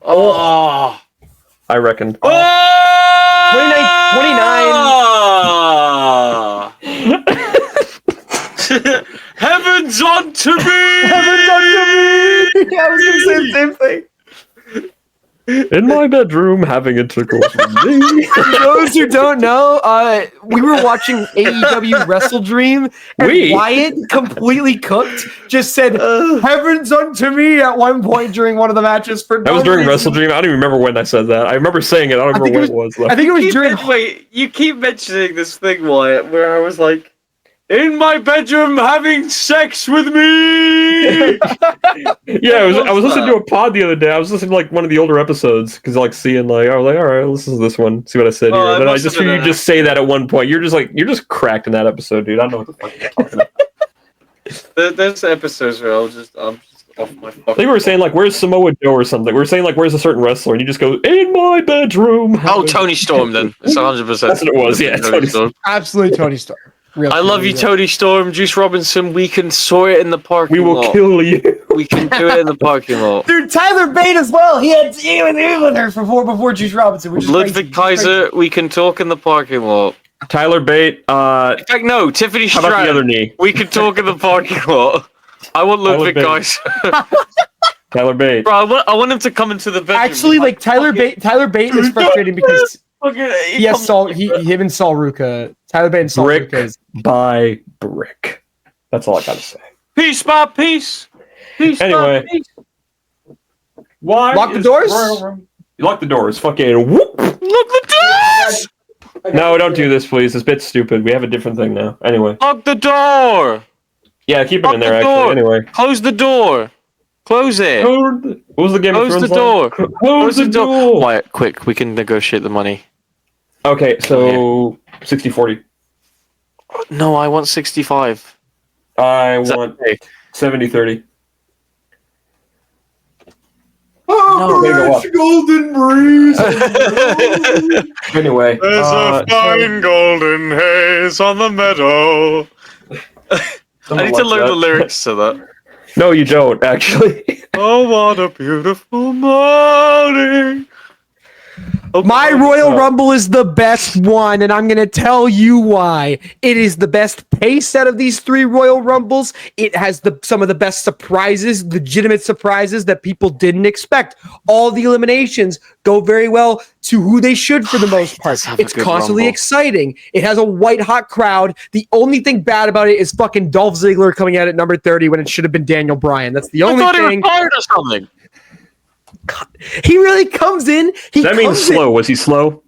Oh. I reckon. 29. Heavens unto me! I was gonna say the same thing. In my bedroom, having intercourse with me. For those who don't know, we were watching AEW Wrestle Dream, and We? Wyatt, completely cooked, just said "Heavens unto me" at one point during one of the matches. For That was during Wrestle Dream. I don't even remember when I said that. I remember saying it. I don't I think remember it when it was. Though. I think it was during. Wait, you keep mentioning this thing, Wyatt, where I was like, in my bedroom having sex with me! Yeah, I was listening to a pod the other day. I was listening to like one of the older episodes because like seeing like I was like, all right, listen to this one, see what I said Oh, here. I And then I must just have hear been you just say that at one point. You're just cracked in that episode, dude. I don't know what the fuck you're talking about. There's episodes where I'm just off my I fucking. think we were saying like, where's Samoa Joe or something. We were saying like, where's a certain wrestler, and you just go in my bedroom. Oh, Tony Storm then. It's 100%. That's what it was, yeah, Tony Storm. Absolutely, Tony Stark. Real I love you, Tony Storm, Juice Robinson. We can sort it in the parking We will lot. kill you. We can do it in the parking lot. Dude, Tyler Bate as well. He was with her before Juice Robinson, which is Ludwig crazy. Kaiser, we can talk in the parking lot. Tyler Bate. In fact, no, Tiffany How about the other Stratton. knee? We can talk in the parking lot. I want Ludwig Bate. Kaiser. Tyler Bate. Bro, I want him to come into the bedroom. Actually, like Tyler Bate is frustrating because he has him and Saul Ruka. Tyler Bate and Saul Brick Ruka is by brick. That's all I gotta say. Piece by piece. Piece Anyway. by piece. Why? Lock the is doors? Royal Rumble- You lock the doors. Fucking whoop. Look the doors! No, don't do this, please. This bit's stupid. We have a different thing now. Anyway. Lock the door! Yeah, keep it Lock in there, the actually. door. Anyway. Close the door. Close it. What was the Game of Close the Thrones door. line? Close the door. Wyatt, quick. We can negotiate the money. Okay, so 60-40. No, I want 65. I Is that want okay? 70-30. Oh, There you go, rich golden breeze. Anyway, golden haze on the meadow. I need to learn the lyrics to that. No, you don't, actually. Oh, what a beautiful morning. My Royal Oh. Rumble is the best one, and I'm going to tell you why. It is the best pace out of these 3 Royal Rumbles. It has some of the best surprises, legitimate surprises that people didn't expect. All the eliminations go very well to who they should for the most part. does have a It's good constantly Rumble. exciting. It has a white-hot crowd. The only thing bad about it is fucking Dolph Ziggler coming out at number 30 when it should have been Daniel Bryan. That's the I only thought he thing. was fired or something. He really comes in. That means slow. Was he slow?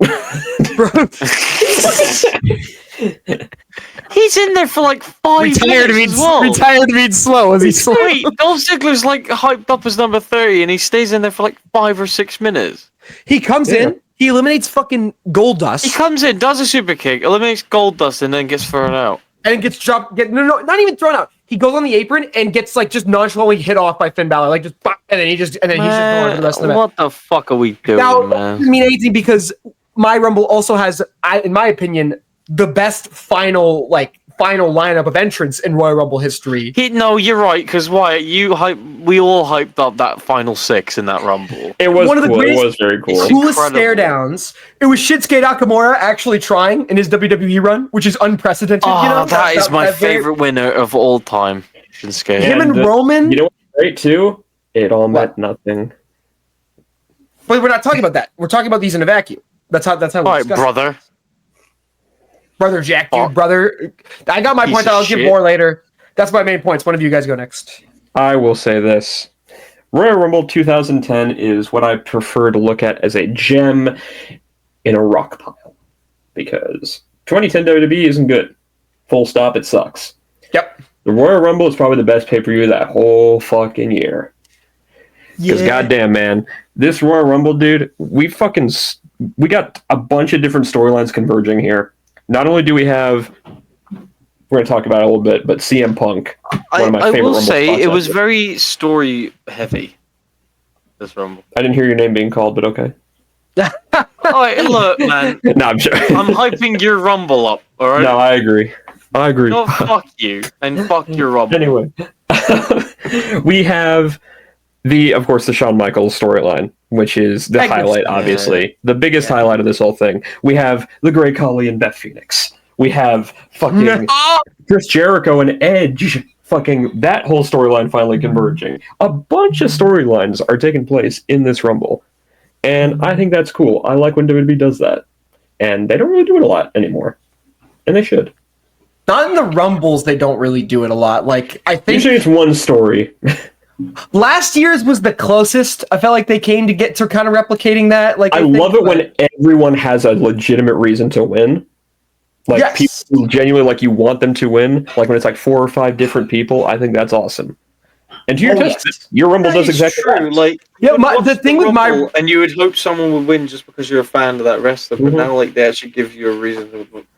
He's in there for like 5 Retired minutes as well. retired to being slow. Is he slow? Wait, Dolph Ziggler's like hyped up as number 30 and he stays in there for like 5 or 6 minutes. He comes in, he eliminates fucking Goldust, He comes in, does a super kick, eliminates Goldust, and then gets thrown out. and gets dropped. No, not even thrown out. He goes on the apron and gets like just nonchalantly hit off by Finn Balor, like just, and then he's just going on for the rest of the match. What the fuck are we doing, Now, it man? doesn't mean anything because my Rumble also has, in my opinion, the best final lineup of entrants in Royal Rumble history. No, you're right, because Wyatt, we all hyped up that final 6 in that Rumble. It was One of the cool. greatest- It was very cool. Coolest incredible. stare downs. It was Shinsuke Nakamura actually trying in his WWE run, which is unprecedented. Oh, you know? that is my very- favorite winner of all time, Shinsuke. Him and And, Roman. You know what's great, too? It all What? meant nothing. But we're not talking about that. We're talking about these in a vacuum. That's how. All we right, discuss it. brother. Brother Jack, dude, Oh. brother. I got my Piece point. of I'll give shit. more later. That's my main points. One of you guys go next. I will say this. Royal Rumble 2010 is what I prefer to look at as a gem in a rock pile. Because 2010 WWE isn't good. Full stop, it sucks. Yep. The Royal Rumble is probably the best pay-per-view that whole fucking year. Because goddamn, man, this Royal Rumble, dude, we got a bunch of different storylines converging here. Not only do we have, we're going to talk about it a little bit, but CM Punk, one of my I favorite will Rumble say spots it was ever. very story heavy. This Rumble. I didn't hear your name being called, but okay. Alright, look, man. No, I'm sure. I'm hyping your Rumble up, alright? No, I agree. No, fuck you. And fuck your Rumble. Anyway, we have of course, the Shawn Michaels storyline, which is the Thank you. highlight, obviously. The biggest highlight of this whole thing. We have the Great Khali and Beth Phoenix. We have fucking Chris Jericho and Edge. Fucking that whole storyline finally converging. A bunch of storylines are taking place in this Rumble. And I think that's cool. I like when WWE does that. And they don't really do it a lot anymore. And they should. Not in the Rumbles, they don't really do it a lot. Like, I think Usually it's one story. last year's was the closest. I felt like they came to get to kind of replicating that. Like, I think, love it but- when everyone has a legitimate reason to win. Like Yes. people genuinely like you want them to win. Like when it's like 4 or 5 different people, I think that's awesome. And to your Oh, testament, yes. your Rumble does It's exactly true. that. Like, Yeah, you would my- watch the thing with my- Rumble and you would hope someone would win just because you're a fan of that wrestler. But Mhm. now, like, they actually give you a reason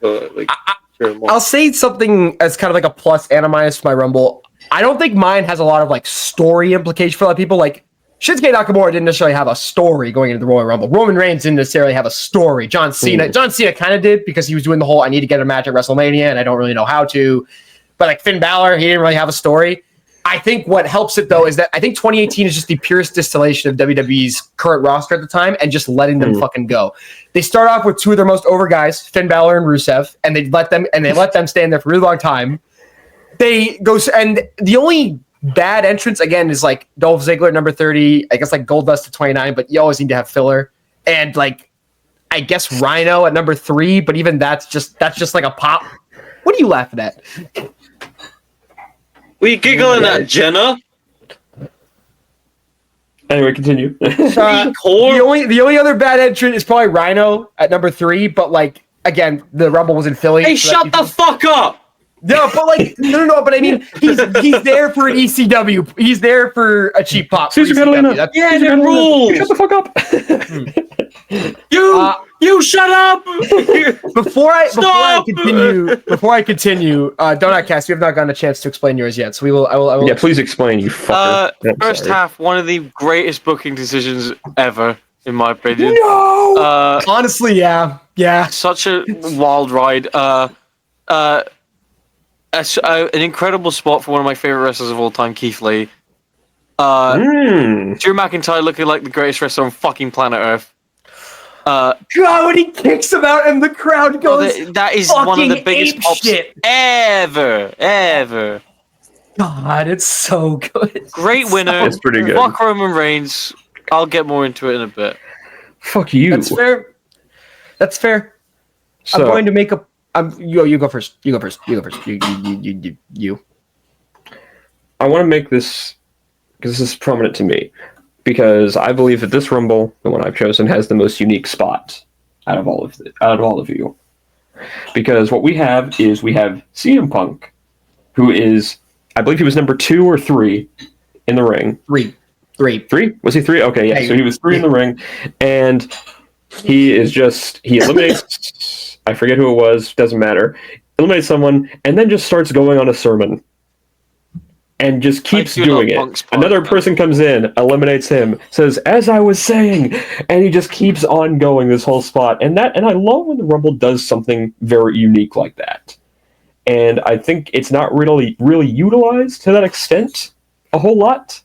to like cheer them on. I'll say something as kind of like a plus and a minus to my Rumble. I don't think mine has a lot of like story implication for a lot of people. Like Shinsuke Nakamura didn't necessarily have a story going into the Royal Rumble. Roman Reigns didn't necessarily have a story. John Cena kind of did because he was doing the whole I need to get a match at WrestleMania and I don't really know how to. But like Finn Balor, he didn't really have a story. I think what helps it though is that I think 2018 is just the purest distillation of WWE's current roster at the time and just letting them fucking go. They start off with 2 of their most over guys, Finn Balor and Rusev, and they let them stay in there for a really long time. They go and the only bad entrance again is like Dolph Ziggler number 30, I guess like Goldust at 29, but you always need to have filler. And like I guess Rhino at number 3, but even that's just like a pop. What are you laughing at? Were you giggling at Jenna? Anyway, continue. The only other bad entrant is probably Rhino at number 3, but like again, the Rumble was in Philly. Hey, so shut the fuck up! No, but like no. But I mean, he's there for an ECW. He's there for a cheap pop. Caesar Catalina. Yeah, the rules. Shut the fuck up. You shut up. Before I continue, Donut Cast, we have not gotten a chance to explain yours yet, so I will. Yeah, please explain, you fucker. Yeah, I'm First sorry. half, one of the greatest booking decisions ever, in my opinion. No. Honestly, yeah. Such a wild ride. An incredible spot for one of my favorite wrestlers of all time, Keith Lee. Drew McIntyre looking like the greatest wrestler on fucking planet Earth. God, when he kicks him out and the crowd goes, that is one of the biggest pops shit. ever. God, it's so good. Great winner. It's pretty good. Fuck Roman Reigns. I'll get more into it in a bit. Fuck you. That's fair. So, I'm going to make a. You go first. You. I want to make this, because this is prominent to me, because I believe that this Rumble, the one I've chosen, has the most unique spot out of all of you. Because what we have CM Punk, who is, I believe he was number 2 or 3 in the ring. Three. 3? Was he 3? Okay, yeah. So he was 3 in the ring, and he eliminates. I forget who it was. Doesn't matter. Eliminates someone, and then just starts going on a sermon. And just keeps doing it. Another person comes in, eliminates him, says, "As I was saying," and he just keeps on going this whole spot. And I love when the Rumble does something very unique like that. And I think it's not really utilized to that extent a whole lot.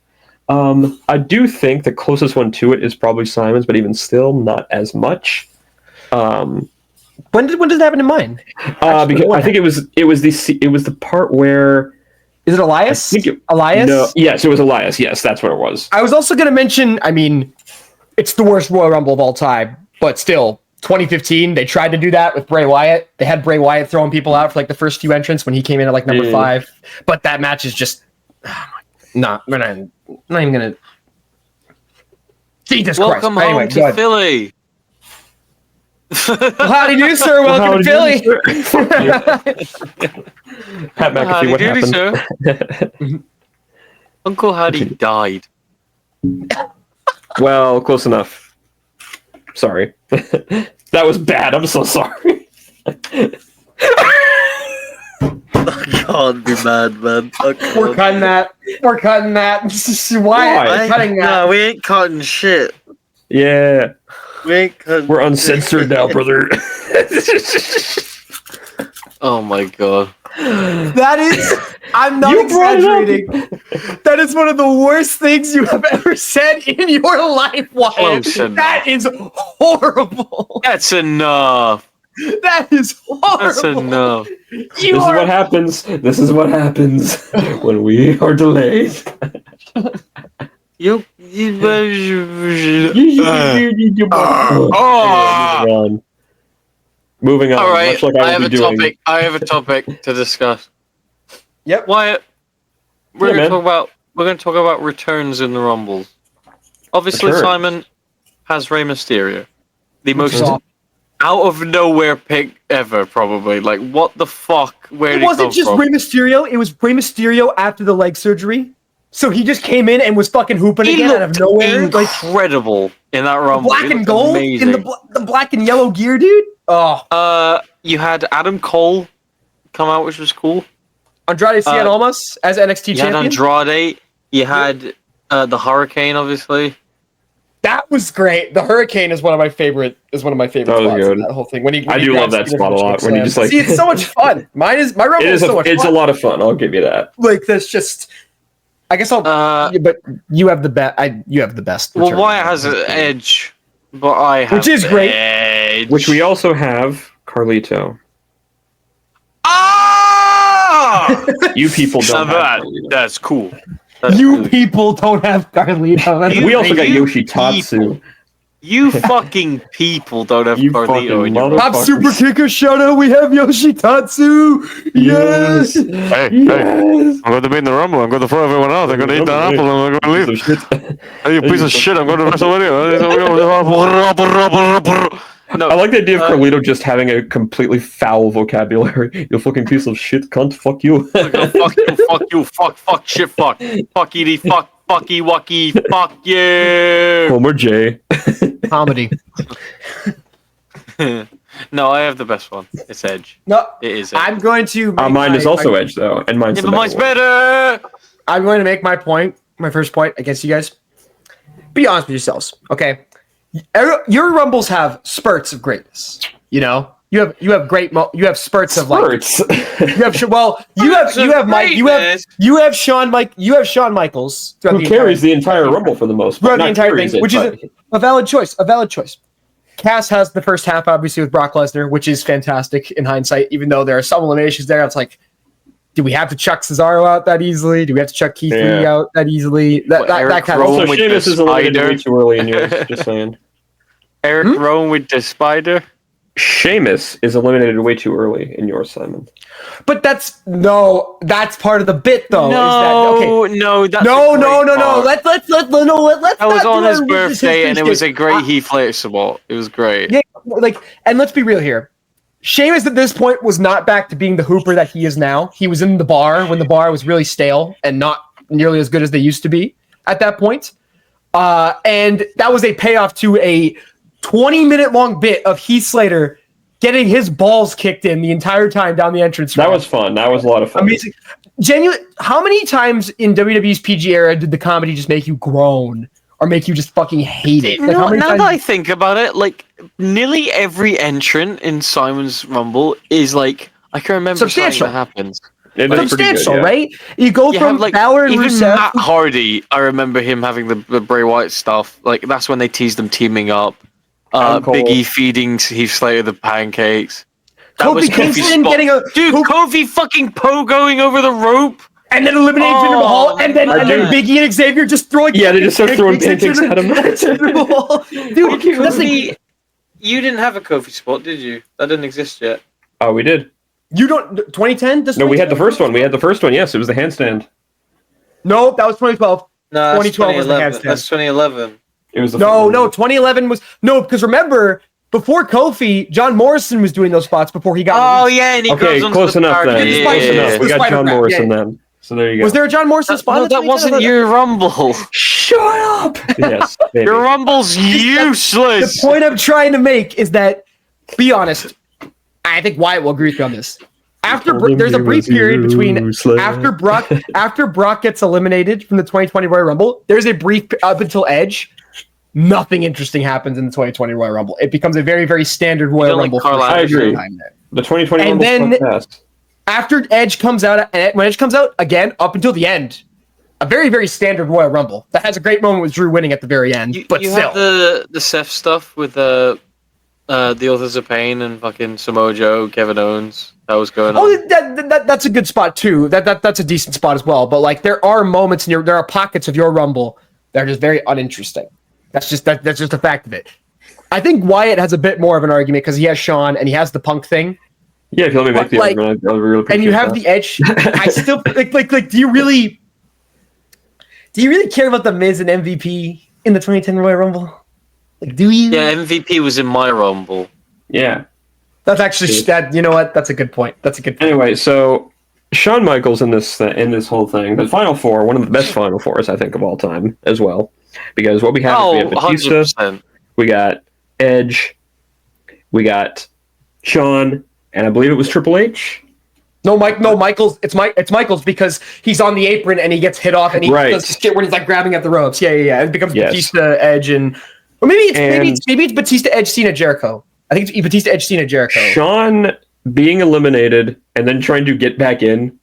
I do think the closest one to it is probably Simon's, but even still, not as much. When did that happen in mine? Because I think it was the part where. Is it Elias? Elias? No. Yes, it was Elias. Yes, that's what it was. I was also going to mention, I mean, it's the worst Royal Rumble of all time, but still, 2015, they tried to do that with Bray Wyatt. They had Bray Wyatt throwing people out for like the first few entrants when he came in at like number 5. But that match is just, we're not even going to. Jesus Welcome Christ. home to Philly. Well, howdy do, sir. Welcome to Philly. Pat McAfee, what happened? Sir? Uncle Howdy died. Well, close enough. Sorry. That was bad. I'm so sorry. I can't be mad, man. We're cutting that. Why? Why? Cutting that. No, we ain't cutting shit. Yeah. We ain't cutting We're uncensored now, brother. Oh my god. That is, I'm not exaggerating. That is one of the worst things you have ever said in your life, Wyatt. That is horrible. That's enough. That is horrible. That's enough. This is what happens when we are delayed. Moving on. All right, Much like I have a topic. I have a topic to discuss. Yep. Wyatt, we're going to talk about returns in the Rumbles. Obviously, Simon has Rey Mysterio, the most out of nowhere pick ever, probably. Like, what the fuck? Where did he come from? It wasn't just Rey Mysterio. It was Rey Mysterio after the leg surgery. So he just came in and was fucking hooping again out of nowhere. Incredible in that Rumble. Black and gold amazing. in the black and yellow gear, dude. Oh. You had Adam Cole come out, which was cool. Andrade Cien Almas as NXT champion. You had Andrade. You had the Hurricane, obviously. That was great. The Hurricane is one of my favorite. That was good. In that whole thing. When I do love that spot a lot. When you just like, see, it's so much fun. My Rumble is so much fun. It's a lot of fun. I'll give you that. Like that's just. I guess I'll. But you have the best. You have the best. Well, Wyatt has an edge, but I have which is great. Edge. Which we also have Carlito. Ah! You people don't. Have that's cool. People don't have Carlito. We also got Yoshitatsu. You fucking people don't have Carlito in your Top Super Kicker shout out. We have Yoshitatsu. Yes. Hey, I'm going to be in the Rumble. I'm going to throw everyone out. I'm going to eat the apple and I'm going to leave. Hey, you piece of shit. I'm going to WrestleMania. No, I like the idea of Carlito just having a completely foul vocabulary. You fucking piece of shit, cunt. Fuck you. fuck you, fuck, shit, fuckity, fucky, wucky, fuck you. Homer J. Comedy. No, I have the best one. It's Edge. No, It is Edge. I'm going to. Mine is also Edge though, and mine's Yeah, the but mine's better one. better. I'm going to make my point, my first point against you guys. Be honest with yourselves, okay? Your rumbles have spurts of greatness. You know, you have you have spurts of like. Spurts. You have Shawn Michaels Who carries the entire Rumble for the most part. throughout the entire thing, which is a valid choice. A valid choice. Cass has the first half, obviously, with Brock Lesnar, which is fantastic in hindsight, even though there are some eliminations there. It's like, do we have to chuck Cesaro out that easily? Do we have to chuck Keith Lee out that easily? That kind of Also, with Sheamus the is eliminated spider. way too early in yours. Just saying. Eric Rowan with the spider. Sheamus is eliminated way too early in yours, Simon. But that's part of the bit, though. No, that's no. Let's That was on his birthday, and it was a great Heath Slater spot. It was great. Yeah, and let's be real here. Sheamus at this point was not back to being the hooper that he is now. He was in the bar when the bar was really stale and not nearly as good as they used to be at that point. And that was a payoff to a 20-minute long bit of Heath Slater getting his balls kicked in the entire time down the entrance. That was fun. That was a lot of fun. Amazing. Genuine. How many times in WWE's PG era did the comedy just make you groan or make you just fucking hate it? Like, No, now that I think about it, like nearly every entrant in Simon's Rumble is like I can remember Substantial. something that happens. It is pretty substantial, good, yeah. right? You go You from have, like, Balor and even Rusev. Matt Hardy. I remember him having the Bray Wyatt stuff. Like that's when they teased them teaming up. Adam Cole. Big E feeding Heath Slater the pancakes. That was Kofi Kofi's Kingston spot. getting a Dude, Kofi fucking pogoing over the rope. and then eliminating Jinder Mahal, and then man. Big E and Xavier just throwing. Yeah, they just start throwing pancakes at him. Dude, that's like, You didn't have a Kofi spot, did you? That didn't exist yet. Oh, we did. you don't 2010. No, we had the first one. We had the first one. Yes, it was the handstand. No, that was 2012. No, 2012 was the handstand. That's 2011. It was the No, 2011 was because remember before Kofi, John Morrison was doing those spots before he got. Oh released. yeah, and he Okay, goes on close the enough party. then. Yeah, Close yeah, enough. yeah. We got Spider John Crab, Morrison yeah. then. So there you go. Was there a John Morrison spot? No, in that 2010? wasn't your Rumble. Shut up. Yes, maybe. Your Rumble's The useless. point I'm trying to make is that, be honest, I think Wyatt will agree with me on this. There's a brief period between after Brock gets eliminated from the 2020 Royal Rumble. There's a brief up until Edge. Nothing interesting happens in the 2020 Royal Rumble. It becomes a very, very standard Royal like Rumble. Carl I agree. Time there. The 2020 And Rumble then- podcast. After Edge comes out, and when Edge comes out again, up until the end, a very, very standard Royal Rumble that has a great moment with Drew winning at the very end. You But you still, have the Seth stuff with the Authors of Pain and fucking Samoa Joe, Kevin Owens. That was going on. oh, that's a good spot too. That's a decent spot as well. But like, there are moments there are pockets of your Rumble that are just very uninteresting. That's just a fact of it. I think Wyatt has a bit more of an argument because he has Shawn and he has the Punk thing. Yeah, if you let me make the argument, I'll really appreciate And you have that. the Edge. I still like. Do you really care about the Miz and MVP in the 2010 Royal Rumble? Like, do you? Yeah, MVP was in my Rumble. Yeah. That's actually that. You know what? That's a good point. Anyway, so Shawn Michaels in this whole thing, the Final Four, one of the best Final Fours I think of all time as well, because what we have is we have Batista, 100%. we got Edge, we got Shawn, and I believe it was Triple H. No, Michaels. It's Michaels because he's on the apron and he gets hit off and he does this shit where he's like grabbing at the ropes. Yeah. It becomes Batista, Edge, or maybe it's Batista, Edge, Cena, Jericho. I think it's Batista, Edge, Cena, Jericho. Shawn being eliminated and then trying to get back in,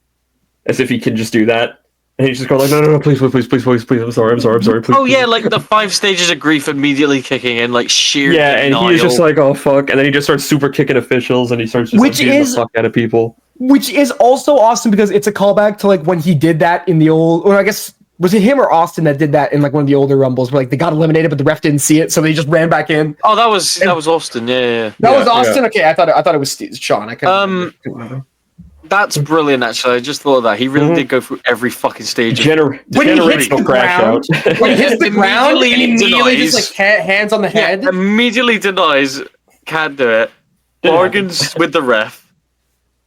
as if he can just do that, and he's just going like, no, please, I'm sorry, please. Oh yeah, like the 5 stages of grief immediately kicking in, like sheer. Yeah, and denial. he's just like, oh fuck, and then he just starts super kicking officials, and he starts just like, beating the fuck out of people. Which is also awesome because it's a callback to like when he did that in the old, or I guess was it him or Austin that did that in like one of the older Rumbles where like they got eliminated but the ref didn't see it, so they just ran back in. Oh, that was Austin. Yeah. That was Austin. Yeah. Okay, I thought it was Shawn. I couldn't remember. That's brilliant. Actually, I just thought of that. He really did go through every fucking stage. When he hits the ground, when he hits the ground, and immediately just like hands on the head. Immediately denies can't do it. Bargains with the ref.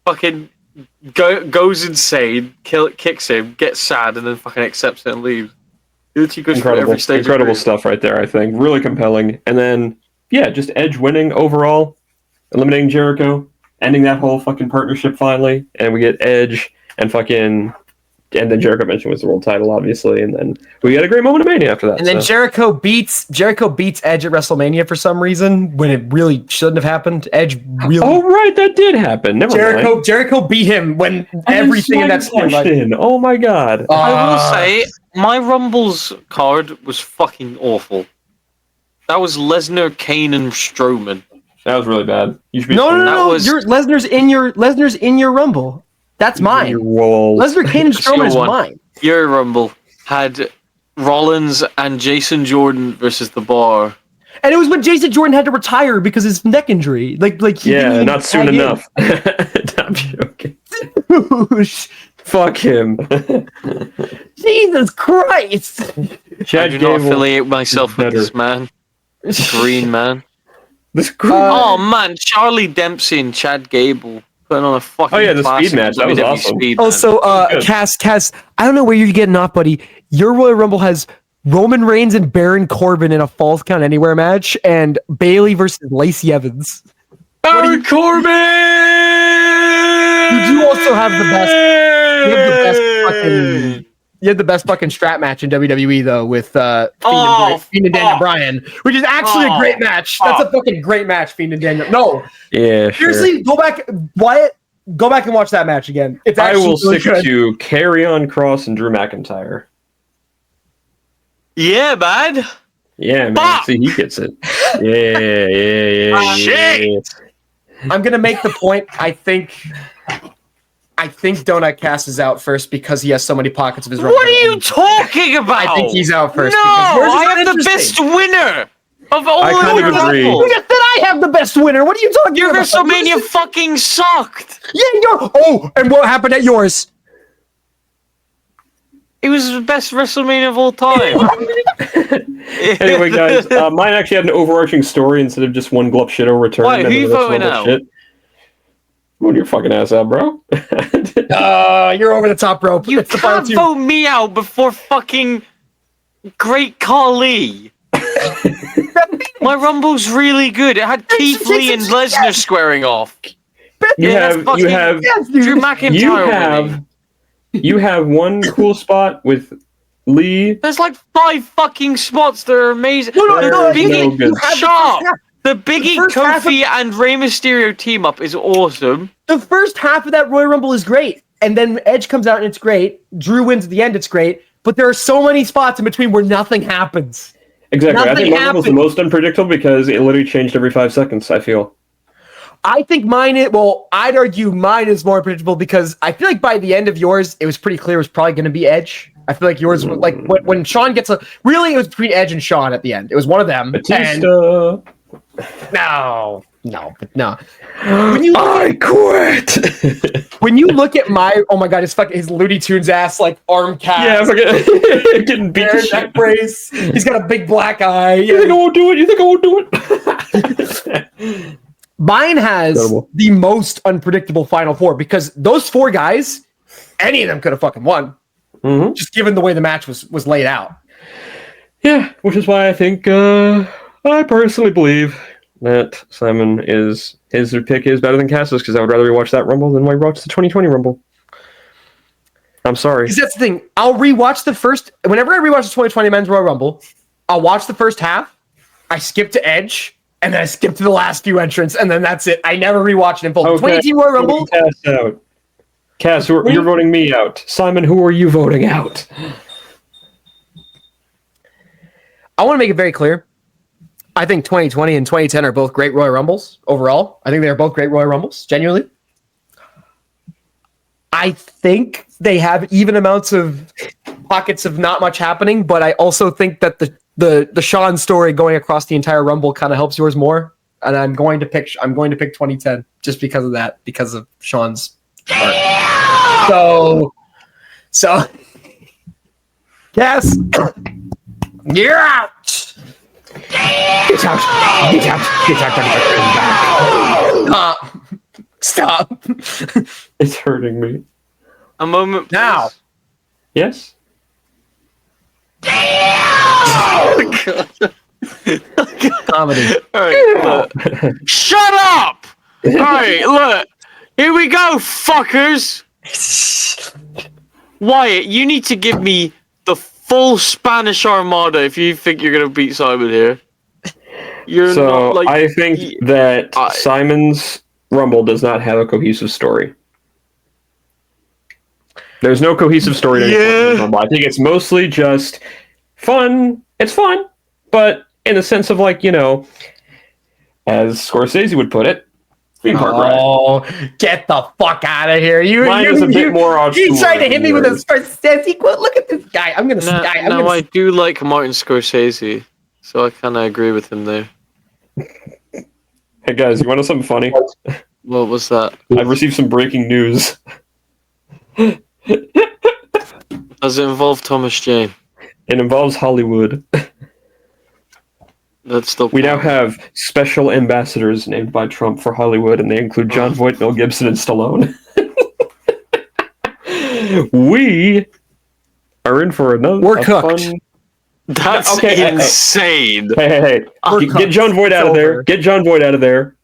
Fucking goes insane, kicks him, gets sad, and then fucking accepts it and leaves. Incredible stuff right there, I think. Really compelling. And then, yeah, just Edge winning overall, eliminating Jericho, ending that whole fucking partnership finally, and we get Edge and then Jericho mentioned was the world title, obviously, and then we had a great moment of Mania after that. And then Jericho beats Edge at WrestleMania for some reason when it really shouldn't have happened. Edge really. Oh right, that did happen. Never mind. Jericho beat him when everything in that storyline. Oh my god! I will say my Rumbles card was fucking awful. That was Lesnar, Kane, and Strowman. That was really bad. You should be no. Lesnar's in your Rumble. That's mine. Lesnar, Kane, and Strowman is mine. Your Rumble had Rollins and Jason Jordan versus The Bar. And it was when Jason Jordan had to retire because of his neck injury. Yeah, not soon enough. I'm joking. Fuck him. Jesus Christ. I do not affiliate myself with this man. Green man. Oh man, Charlie Dempsey and Chad Gable. Putting on a fucking the speed match. That was awesome. Also, Cass, I don't know where you're getting off, buddy. Your Royal Rumble has Roman Reigns and Baron Corbin in a Falls Count Anywhere match, and Bayley versus Lacey Evans. Baron Corbin! You do also have the best. You have the best fucking strap match in WWE though, with Fiend and Daniel Bryan, which is actually a great match. That's a fucking great match, Fiend and Daniel. No, yeah, seriously, go back, Wyatt. Go back and watch that match again. It's I will really stick to Karrion Kross and Drew McIntyre. Yeah, man. Yeah, man. See, he gets it. Yeah. Shit. I'm gonna make the point. I think Donut Cass is out first because he has so many pockets of his. What are you talking about? I think he's out first. No, I have the best winner of all. I kind of agree. You just said I have the best winner. What are you talking Your about? WrestleMania fucking sucked. Yeah, and what happened at yours? It was the best WrestleMania of all time. Anyway, guys, mine actually had an overarching story instead of just one Glup Shitter return. Why? Who you voting out? Move your fucking ass out, bro. You're over the top rope. You can't vote me out before fucking Great Khali. My Rumble's really good. It had Keith Lee and Lesnar squaring off. You have Drew McIntyre. You have one cool spot with Lee. There's like 5 fucking spots that are amazing. No, The Biggie, Kofi, and Rey Mysterio team up is awesome. The first half of that Royal Rumble is great, and then Edge comes out and it's great. Drew wins at the end, it's great. But there are so many spots in between where nothing happens. Exactly. I think mine was the most unpredictable because it literally changed every 5 seconds, I feel. I think I'd argue mine is more predictable because I feel like by the end of yours, it was pretty clear it was probably going to be Edge. I feel like yours was like when Shawn gets really it was between Edge and Shawn at the end. It was one of them. Batista. No. I quit. When you look at his Looney Tunes ass like arm cast. Yeah, getting beat to neck brace. He's got a big black eye. You think I won't do it? Mine has the most unpredictable Final Four because those 4 guys, any of them could have fucking won. Mm-hmm. Just given the way the match was laid out. Yeah, which is why I think I personally believe that Simon his pick is better than Cass's because I would rather rewatch that Rumble than watch the 2020 Rumble. I'm sorry. Because that's the thing. I'll rewatch whenever I rewatch the 2020 Men's Royal Rumble, I'll watch the first half, I skip to Edge, and then I skip to the last few entrants, and then that's it. I never rewatch it in full. Okay. 2018 Royal Rumble. Cass out. Cass, you're voting me out. Simon, who are you voting out? I want to make it very clear. I think 2020 and 2010 are both great Royal Rumbles overall. I think they are both great Royal Rumbles, genuinely. I think they have even amounts of pockets of not much happening, but I also think that the Shawn story going across the entire Rumble kind of helps yours more. And I'm going to pick 2010 just because of that, because of Shawn's part. So yes, you're out. Get out! Get out! Get out! Stop. It's hurting me. A moment, Now. please. Yes? Comedy. All right, look. Shut up! All right, look. Here we go, fuckers. Wyatt, you need to give me the full Spanish Armada if you think you're gonna beat Simon here. You're So not like. I think that Simon's Rumble does not have a cohesive story. There's no cohesive story to any Rumble. I think it's mostly just fun. It's fun, but in the sense of like, you know, as Scorsese would put it, theme park ride. Oh, get the fuck out of here! Mine is a bit more obscure He tried to hit than me with a yours. Scorsese quote. Look at this guy. I'm gonna. No, I do like Martin Scorsese, so I kind of agree with him there. Hey guys, you want to know something funny? What was that? I've received some breaking news. Does it involve Thomas Jane? It involves Hollywood. That's still. We now have special ambassadors named by Trump for Hollywood, and they include John Voight, Mel Gibson, and Stallone. We are in for another. We're cooked. Fun... That's Okay, insane. Hey! Get John Voight out of there. Get John Voight out of there.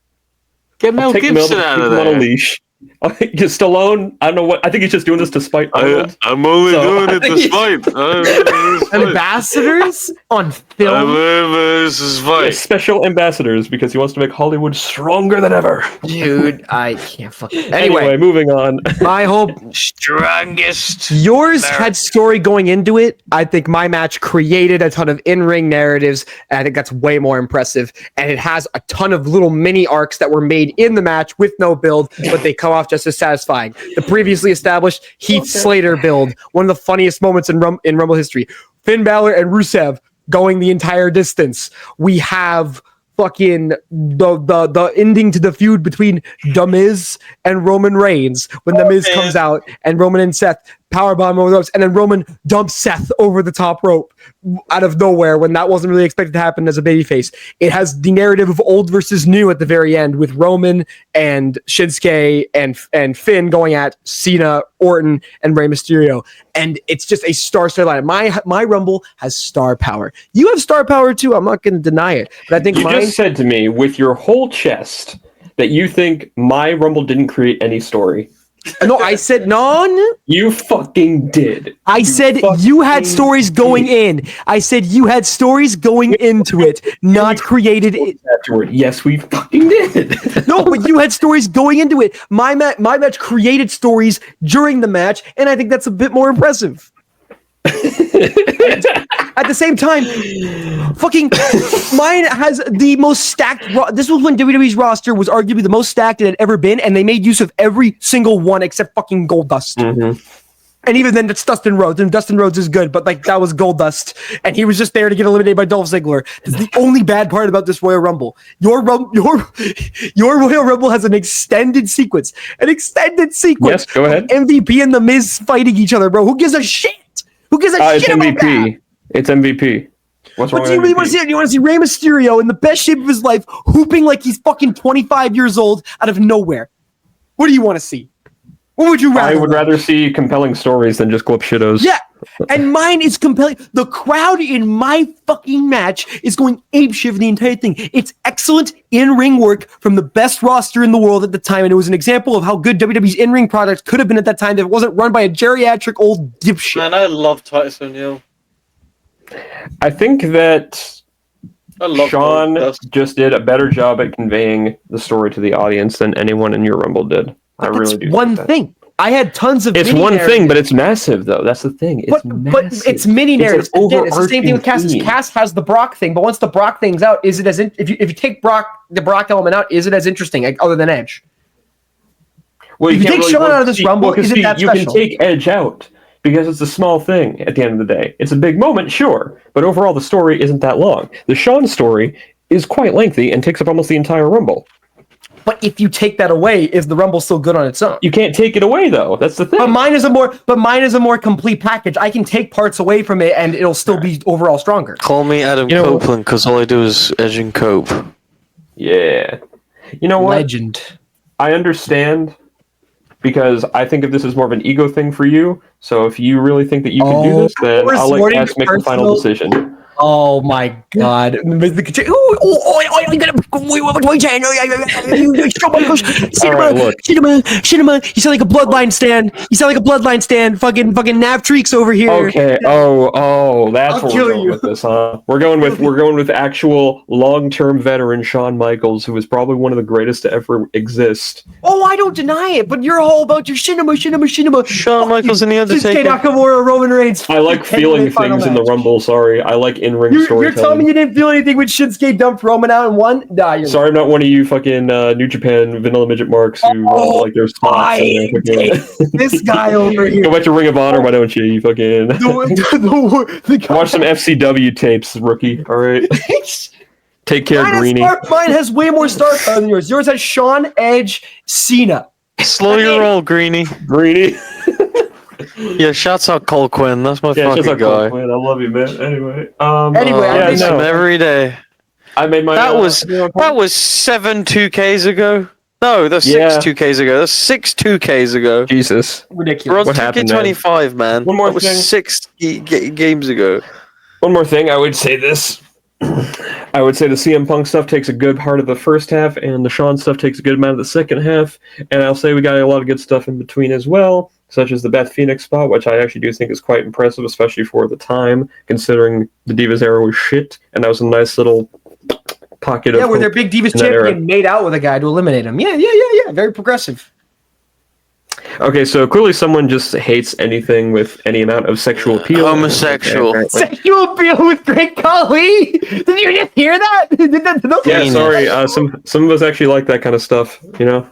Get Mel Take Gibson out of keep him on a there. leash. Stallone, I don't know what. I think he's just doing this to spite Arnold. I'm only So, doing it to spite. Ambassadors on film. This is Yeah, fine. special ambassadors because he wants to make Hollywood stronger than ever. Dude, I can't fucking. Anyway, moving on. My hope. Strongest. Yours had story going into it. I think my match created a ton of in-ring narratives, and I think that's way more impressive. And it has a ton of little mini arcs that were made in the match with no build, but they come off just as satisfying. The previously established Heath Slater build, one of the funniest moments in Rumble history. Finn Balor and Rusev going the entire distance. We have fucking the ending to the feud between The Miz and Roman Reigns when The Miz comes out and Roman and Seth powerbomb over the ropes, and then Roman dumps Seth over the top rope out of nowhere when that wasn't really expected to happen as a babyface. It has the narrative of old versus new at the very end with Roman and Shinsuke and Finn going at Cena, Orton, and Rey Mysterio. And it's just a star-studded line. My Rumble has star power. You have star power too. I'm not going to deny it. But I think You mine... just said to me with your whole chest that you think my Rumble didn't create any story. No, I said none. You fucking did. I said you had stories going in. I said you had stories going into it, not created it. Afterward, yes, we fucking did. No, but you had stories going into it. My match created stories during the match, and I think that's a bit more impressive. At the same time, fucking mine has the most stacked. This was when WWE's roster was arguably the most stacked it had ever been, and they made use of every single one except fucking Goldust. Mm-hmm. And even then, it's Dustin Rhodes, and Dustin Rhodes is good, but like that was Goldust, and he was just there to get eliminated by Dolph Ziggler. That's the only bad part about this Royal Rumble. Your Royal Rumble has an extended sequence. Yes, go ahead. MVP and The Miz fighting each other, bro. Who gives a shit? Who gives a It's shit about MVP. that? It's MVP. What's wrong What do with you really MVP? want to see? You want to see Rey Mysterio in the best shape of his life, hooping like he's fucking 25 years old out of nowhere? What do you want to see? What would you rather? I would rather see compelling stories than just clip shittos. Yeah, and mine is compelling. The crowd in my fucking match is going apeshit for the entire thing. It's excellent in-ring work from the best roster in the world at the time, and it was an example of how good WWE's in-ring product could have been at that time if it wasn't run by a geriatric old dipshit. Man, I love Titus O'Neil. I think that I love Sean Goldust. just did a better job at conveying the story to the audience than anyone in your Rumble did. I That's really do. one think that. thing. I had tons of. It's mini one narratives. thing, but it's massive, though. That's the thing. It's But massive. it's mini narratives. It's an Again, it's the same thing with Cass. overarching theme. Cass has the Brock thing, but once the Brock thing's out, is it as if you take the Brock element out, is it as interesting like, other than Edge? Well, If you can't take Sean out of this see- Rumble, 'cause is it see, that you can special? take Edge out because it's a small thing at the end of the day. It's a big moment, sure, but overall the story isn't that long. The Sean story is quite lengthy and takes up almost the entire Rumble. But if you take that away, is the Rumble still good on its own? You can't take it away though. That's the thing. But mine is a more complete package. I can take parts away from it, and it'll still be overall stronger. Call me Adam Copeland, because all I do is edge and cope. Yeah. You know what? Legend. I understand, because I think if this is more of an ego thing for you, so if you really think that you can do this, then I'll let Cass make the final decision. Oh my god. Cinema. You sound like a bloodline stand. Fucking Nav Treeks over here. Okay. Oh, that's what we're going with this, huh? We're going with actual long-term veteran Shawn Michaels, who is probably one of the greatest to ever exist. Oh, I don't deny it, but you're all about your cinema. Shawn Michaels and The Undertaker. Shinsuke Nakamura, Roman Reigns. I like feeling things in the Rumble. Sorry, I like in-ring storytelling. You're telling me you didn't feel anything when Shinsuke dumped Roman out and won? Nah, you're sorry, I'm not one of you fucking New Japan vanilla midget marks who like their spots. This guy over here. Go back to Ring of Honor, why don't you? You fucking watch some FCW tapes, rookie. All right. Take care, Greenie. Mine has way more star power than yours. Yours has Shawn, Edge, Cena. Slow your roll, Greenie. Yeah, shouts out Cole Quinn. That's my fucking guy. Cole Quinn. I love you, man. Anyway, I miss him every day. I made my. That was 7 2Ks ago. No, that's 6 2Ks ago. That's 6 2Ks ago. Jesus, ridiculous. What happened? 25, man. One more that thing. was 6 games ago. One more thing. I would say this. I would say the CM Punk stuff takes a good part of the first half, and the Shawn stuff takes a good amount of the second half. And I'll say we got a lot of good stuff in between as well, such as the Beth Phoenix spot, which I actually do think is quite impressive, especially for the time, considering the Divas era was shit, and that was a nice little pocket of. Yeah, where their big Divas champion made out with a guy to eliminate him. Yeah. Very progressive. Okay, so clearly someone just hates anything with any amount of sexual appeal. Homosexual. Sexual appeal with Great Khali? Did you just hear that? Yeah, sorry. Some of us actually like that kind of stuff, you know?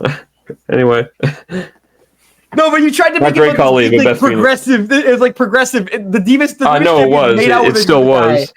Anyway. No, but you tried to make it like progressive. It was like progressive. The Divas... No, it was. It still was.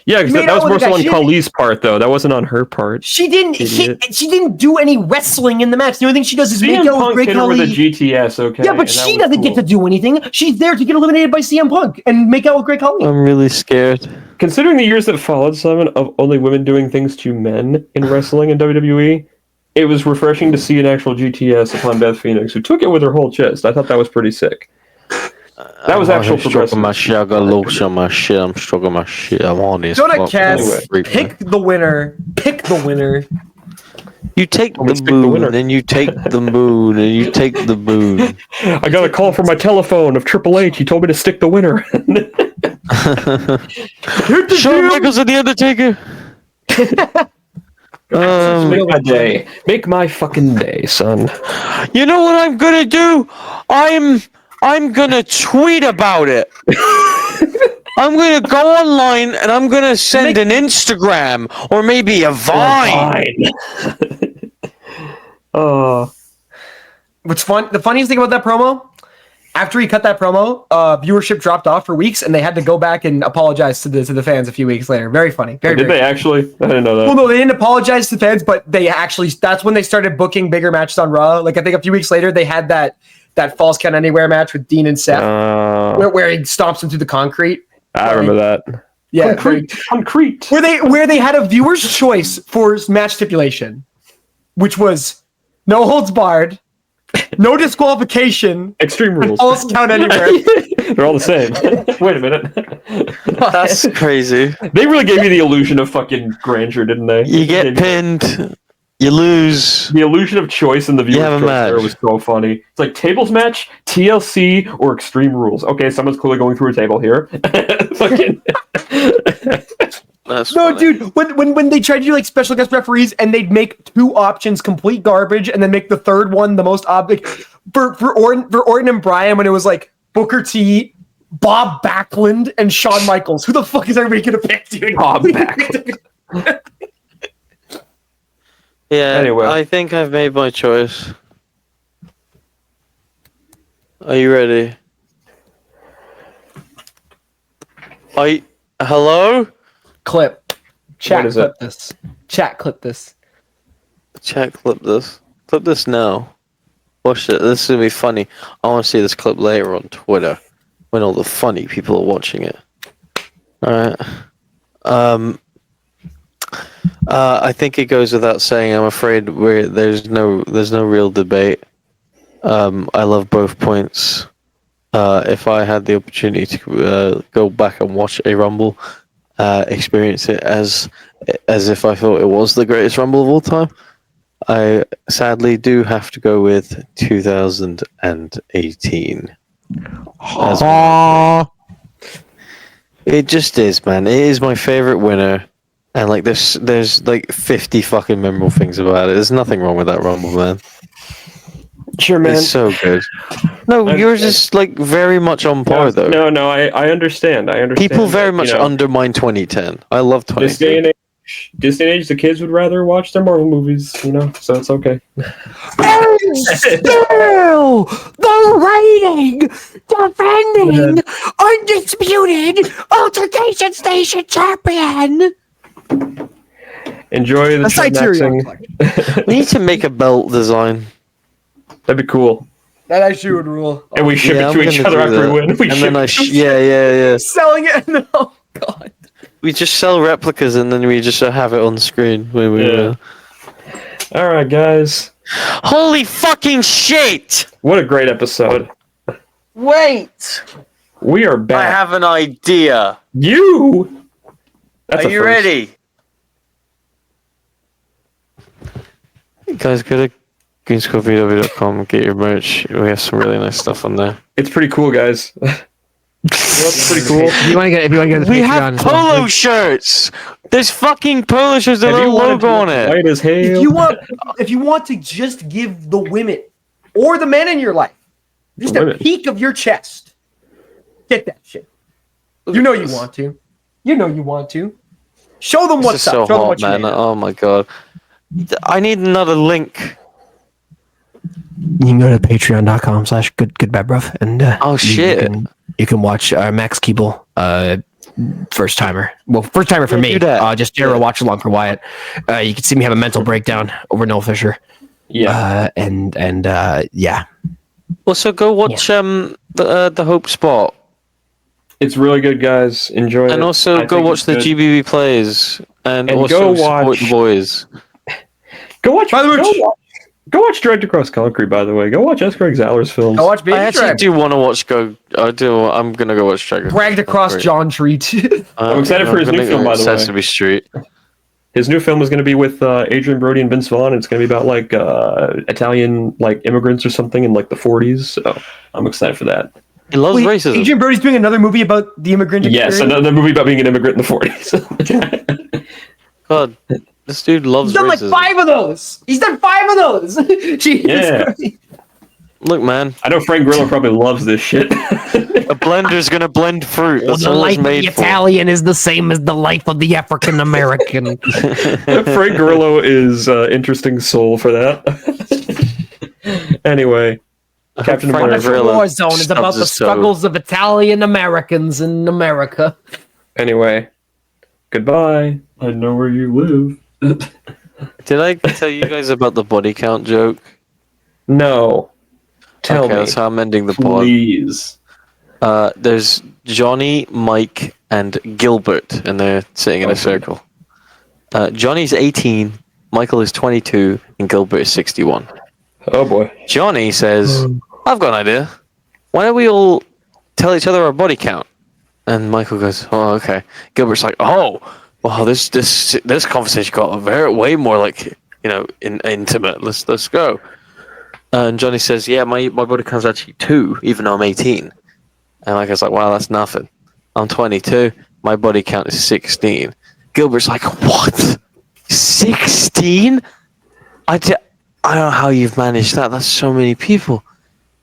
Yeah, because that was mostly on Khali's part, though. That wasn't on her part. She didn't do any wrestling in the match. The only thing she does is make out with Great Khali. With a GTS, okay. Yeah, but she doesn't get to do anything. She's there to get eliminated by CM Punk and make out with Great Khali. I'm really scared. Considering the years that followed, Simon, of only women doing things to men in wrestling in WWE, it was refreshing to see an actual GTS upon Beth Phoenix, who took it with her whole chest. I thought that was pretty sick. That was actual progressive. My shit. I got lotion on my shit. I'm stroking my shit. I want this. Jonah Cass, pick the winner. Pick the winner. You take the moon, and you take the moon, and you take the moon. I got a call from my telephone of Triple H. He told me to stick the winner. Shawn Michaels and The Undertaker. Make my day. Make my fucking day, son. You know what I'm gonna do? I'm gonna tweet about it. I'm gonna go online and I'm gonna send an Instagram or maybe a Vine. What's fun? The funniest thing about that promo, after he cut that promo, viewership dropped off for weeks, and they had to go back and apologize to the fans a few weeks later. Very funny. Did they actually? I didn't know that. Well, no, they didn't apologize to fans, but they actually. That's when they started booking bigger matches on Raw. Like I think a few weeks later, they had that Falls Count Anywhere match with Dean and Seth, where he stomps him through the concrete. I remember that. Yeah, concrete. Where they had a viewer's choice for match stipulation, which was no holds barred, no disqualification, Extreme Rules, Falls Count Anywhere. They're all the same. Wait a minute. That's crazy. They really gave me the illusion of fucking grandeur, didn't they? You get pinned. You lose. The illusion of choice in the viewer's choice there was so funny. It's like tables match, TLC, or Extreme Rules. Okay, someone's clearly going through a table here. Fucking. That's no, funny. dude. When they tried to do like special guest referees and they'd make two options complete garbage and then make the third one the most object for Orton and Bryan when it was like Booker T, Bob Backlund, and Shawn Michaels. Who the fuck is everybody gonna pick, dude? Bob Backlund. Yeah, anyway. I think I've made my choice. Are you ready? Hello? Clip. Chat What is clip it? this. Chat clip this. Chat clip this. Clip this now. Watch it. This is gonna be funny. I want to see this clip later on Twitter when all the funny people are watching it. All right. I think it goes without saying. I'm afraid there's no real debate. I love both points. If I had the opportunity to go back and watch a Rumble, experience it as if I thought it was the greatest Rumble of all time, I sadly do have to go with 2018. It just is, man. It is my favorite winner, and like there's like 50 fucking memorable things about it. There's nothing wrong with that Rumble, man. Sure, man. It's so good. No, yours is like very much on par, though. No, I understand. People very much undermine 2010. I love 2010. This day and age, the kids would rather watch their Marvel movies, so it's okay. And still, the reigning, defending, undisputed Altercation Station champion. Enjoy the Criterion. We need to make a belt design. That'd be cool. That actually would rule. And we ship it to each other after we win. Yeah. Selling it? No, God. We just sell replicas and then we just have it on screen when we win. All right, guys. Holy fucking shit! What a great episode. Wait! We are back. I have an idea. You? That's Are you ready? You guys go to greenscovevw.com, get your merch. We have some really nice stuff on there. It's pretty cool, guys. It's pretty cool. If you want to get the We Patreon, have polo shirts. There's fucking polo shirts with a little logo on it. White as hail. if you want to just give the women or the men in your life just a peek of your chest, get that shit. You know you want to. Show them what's up. So Show them hot, what you man. made. Oh my god. I need another link. You can go to patreon.com/goodbadbruv and Oh shit. You can watch Max Keeble, first timer. Well, first timer for me. Do that. Just Daryl watch along for Wyatt. You can see me have a mental breakdown over Noel Fisher. Yeah. Yeah. Also, go watch the Hope Spot, It's really good, guys. Enjoy it. and also I go think watch it's the good. GBB plays, and And also go support watch- the boys. Go watch Direct Across Concrete, by the way. Go watch S. Greg Zaller's films. Go watch Baby I actually Dragged. do want to watch. I'm gonna go watch Dragged. Dragged across John Treat. I'm excited for his new film, by the way. Sesame Street. His new film is going to be with Adrian Brody and Vince Vaughn. It's going to be about like Italian like immigrants or something in like the 40s. So I'm excited for that. He loves racism. Adrian Brody's doing another movie about the immigrant Yes, experience. another movie about being an immigrant in the 40s. God, this dude loves He's done like racism. 5 of those. Jesus Yeah. Christ. Look, man, I know Frank Grillo probably loves this shit. a blender's gonna blend fruit. That's the all life it's of the made for. Italian is the same as the life of the African American. Frank Grillo is interesting soul for that. Anyway, Captain Frank America. Grillo Warzone is about stubs the his toe. struggles of Italian Americans in America. Anyway, goodbye. I know where you live. Did I tell you guys about the body count joke? No. Tell me. That's how I'm ending the pod. Please. There's Johnny, Mike, and Gilbert, and they're sitting in a circle. Johnny's 18, Michael is 22, and Gilbert is 61. Oh boy. Johnny says, I've got an idea. Why don't we all tell each other our body count? And Michael goes, oh, okay. Gilbert's like, oh, well, this conversation got way more like, intimate. Let's go. And Johnny says, yeah, my body count's actually 2, even though I'm 18. And Michael's like, wow, that's nothing. I'm 22. My body count is 16. Gilbert's like, what? 16? I don't know how you've managed that. That's so many people.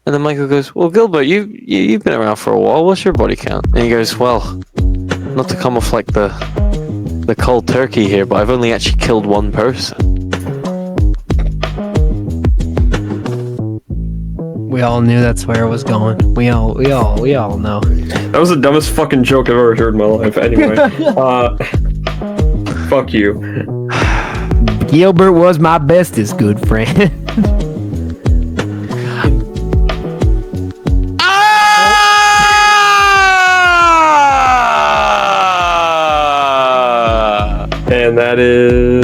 And then Michael goes, well, Gilbert, you've been around for a while. What's your body count? And he goes, well, not to come off like the cold turkey here, but I've only actually killed one person. We all knew that's where it was going. We all know. That was the dumbest fucking joke I've ever heard in my life. Anyway. Fuck you. Gilbert was my bestest good friend. And that is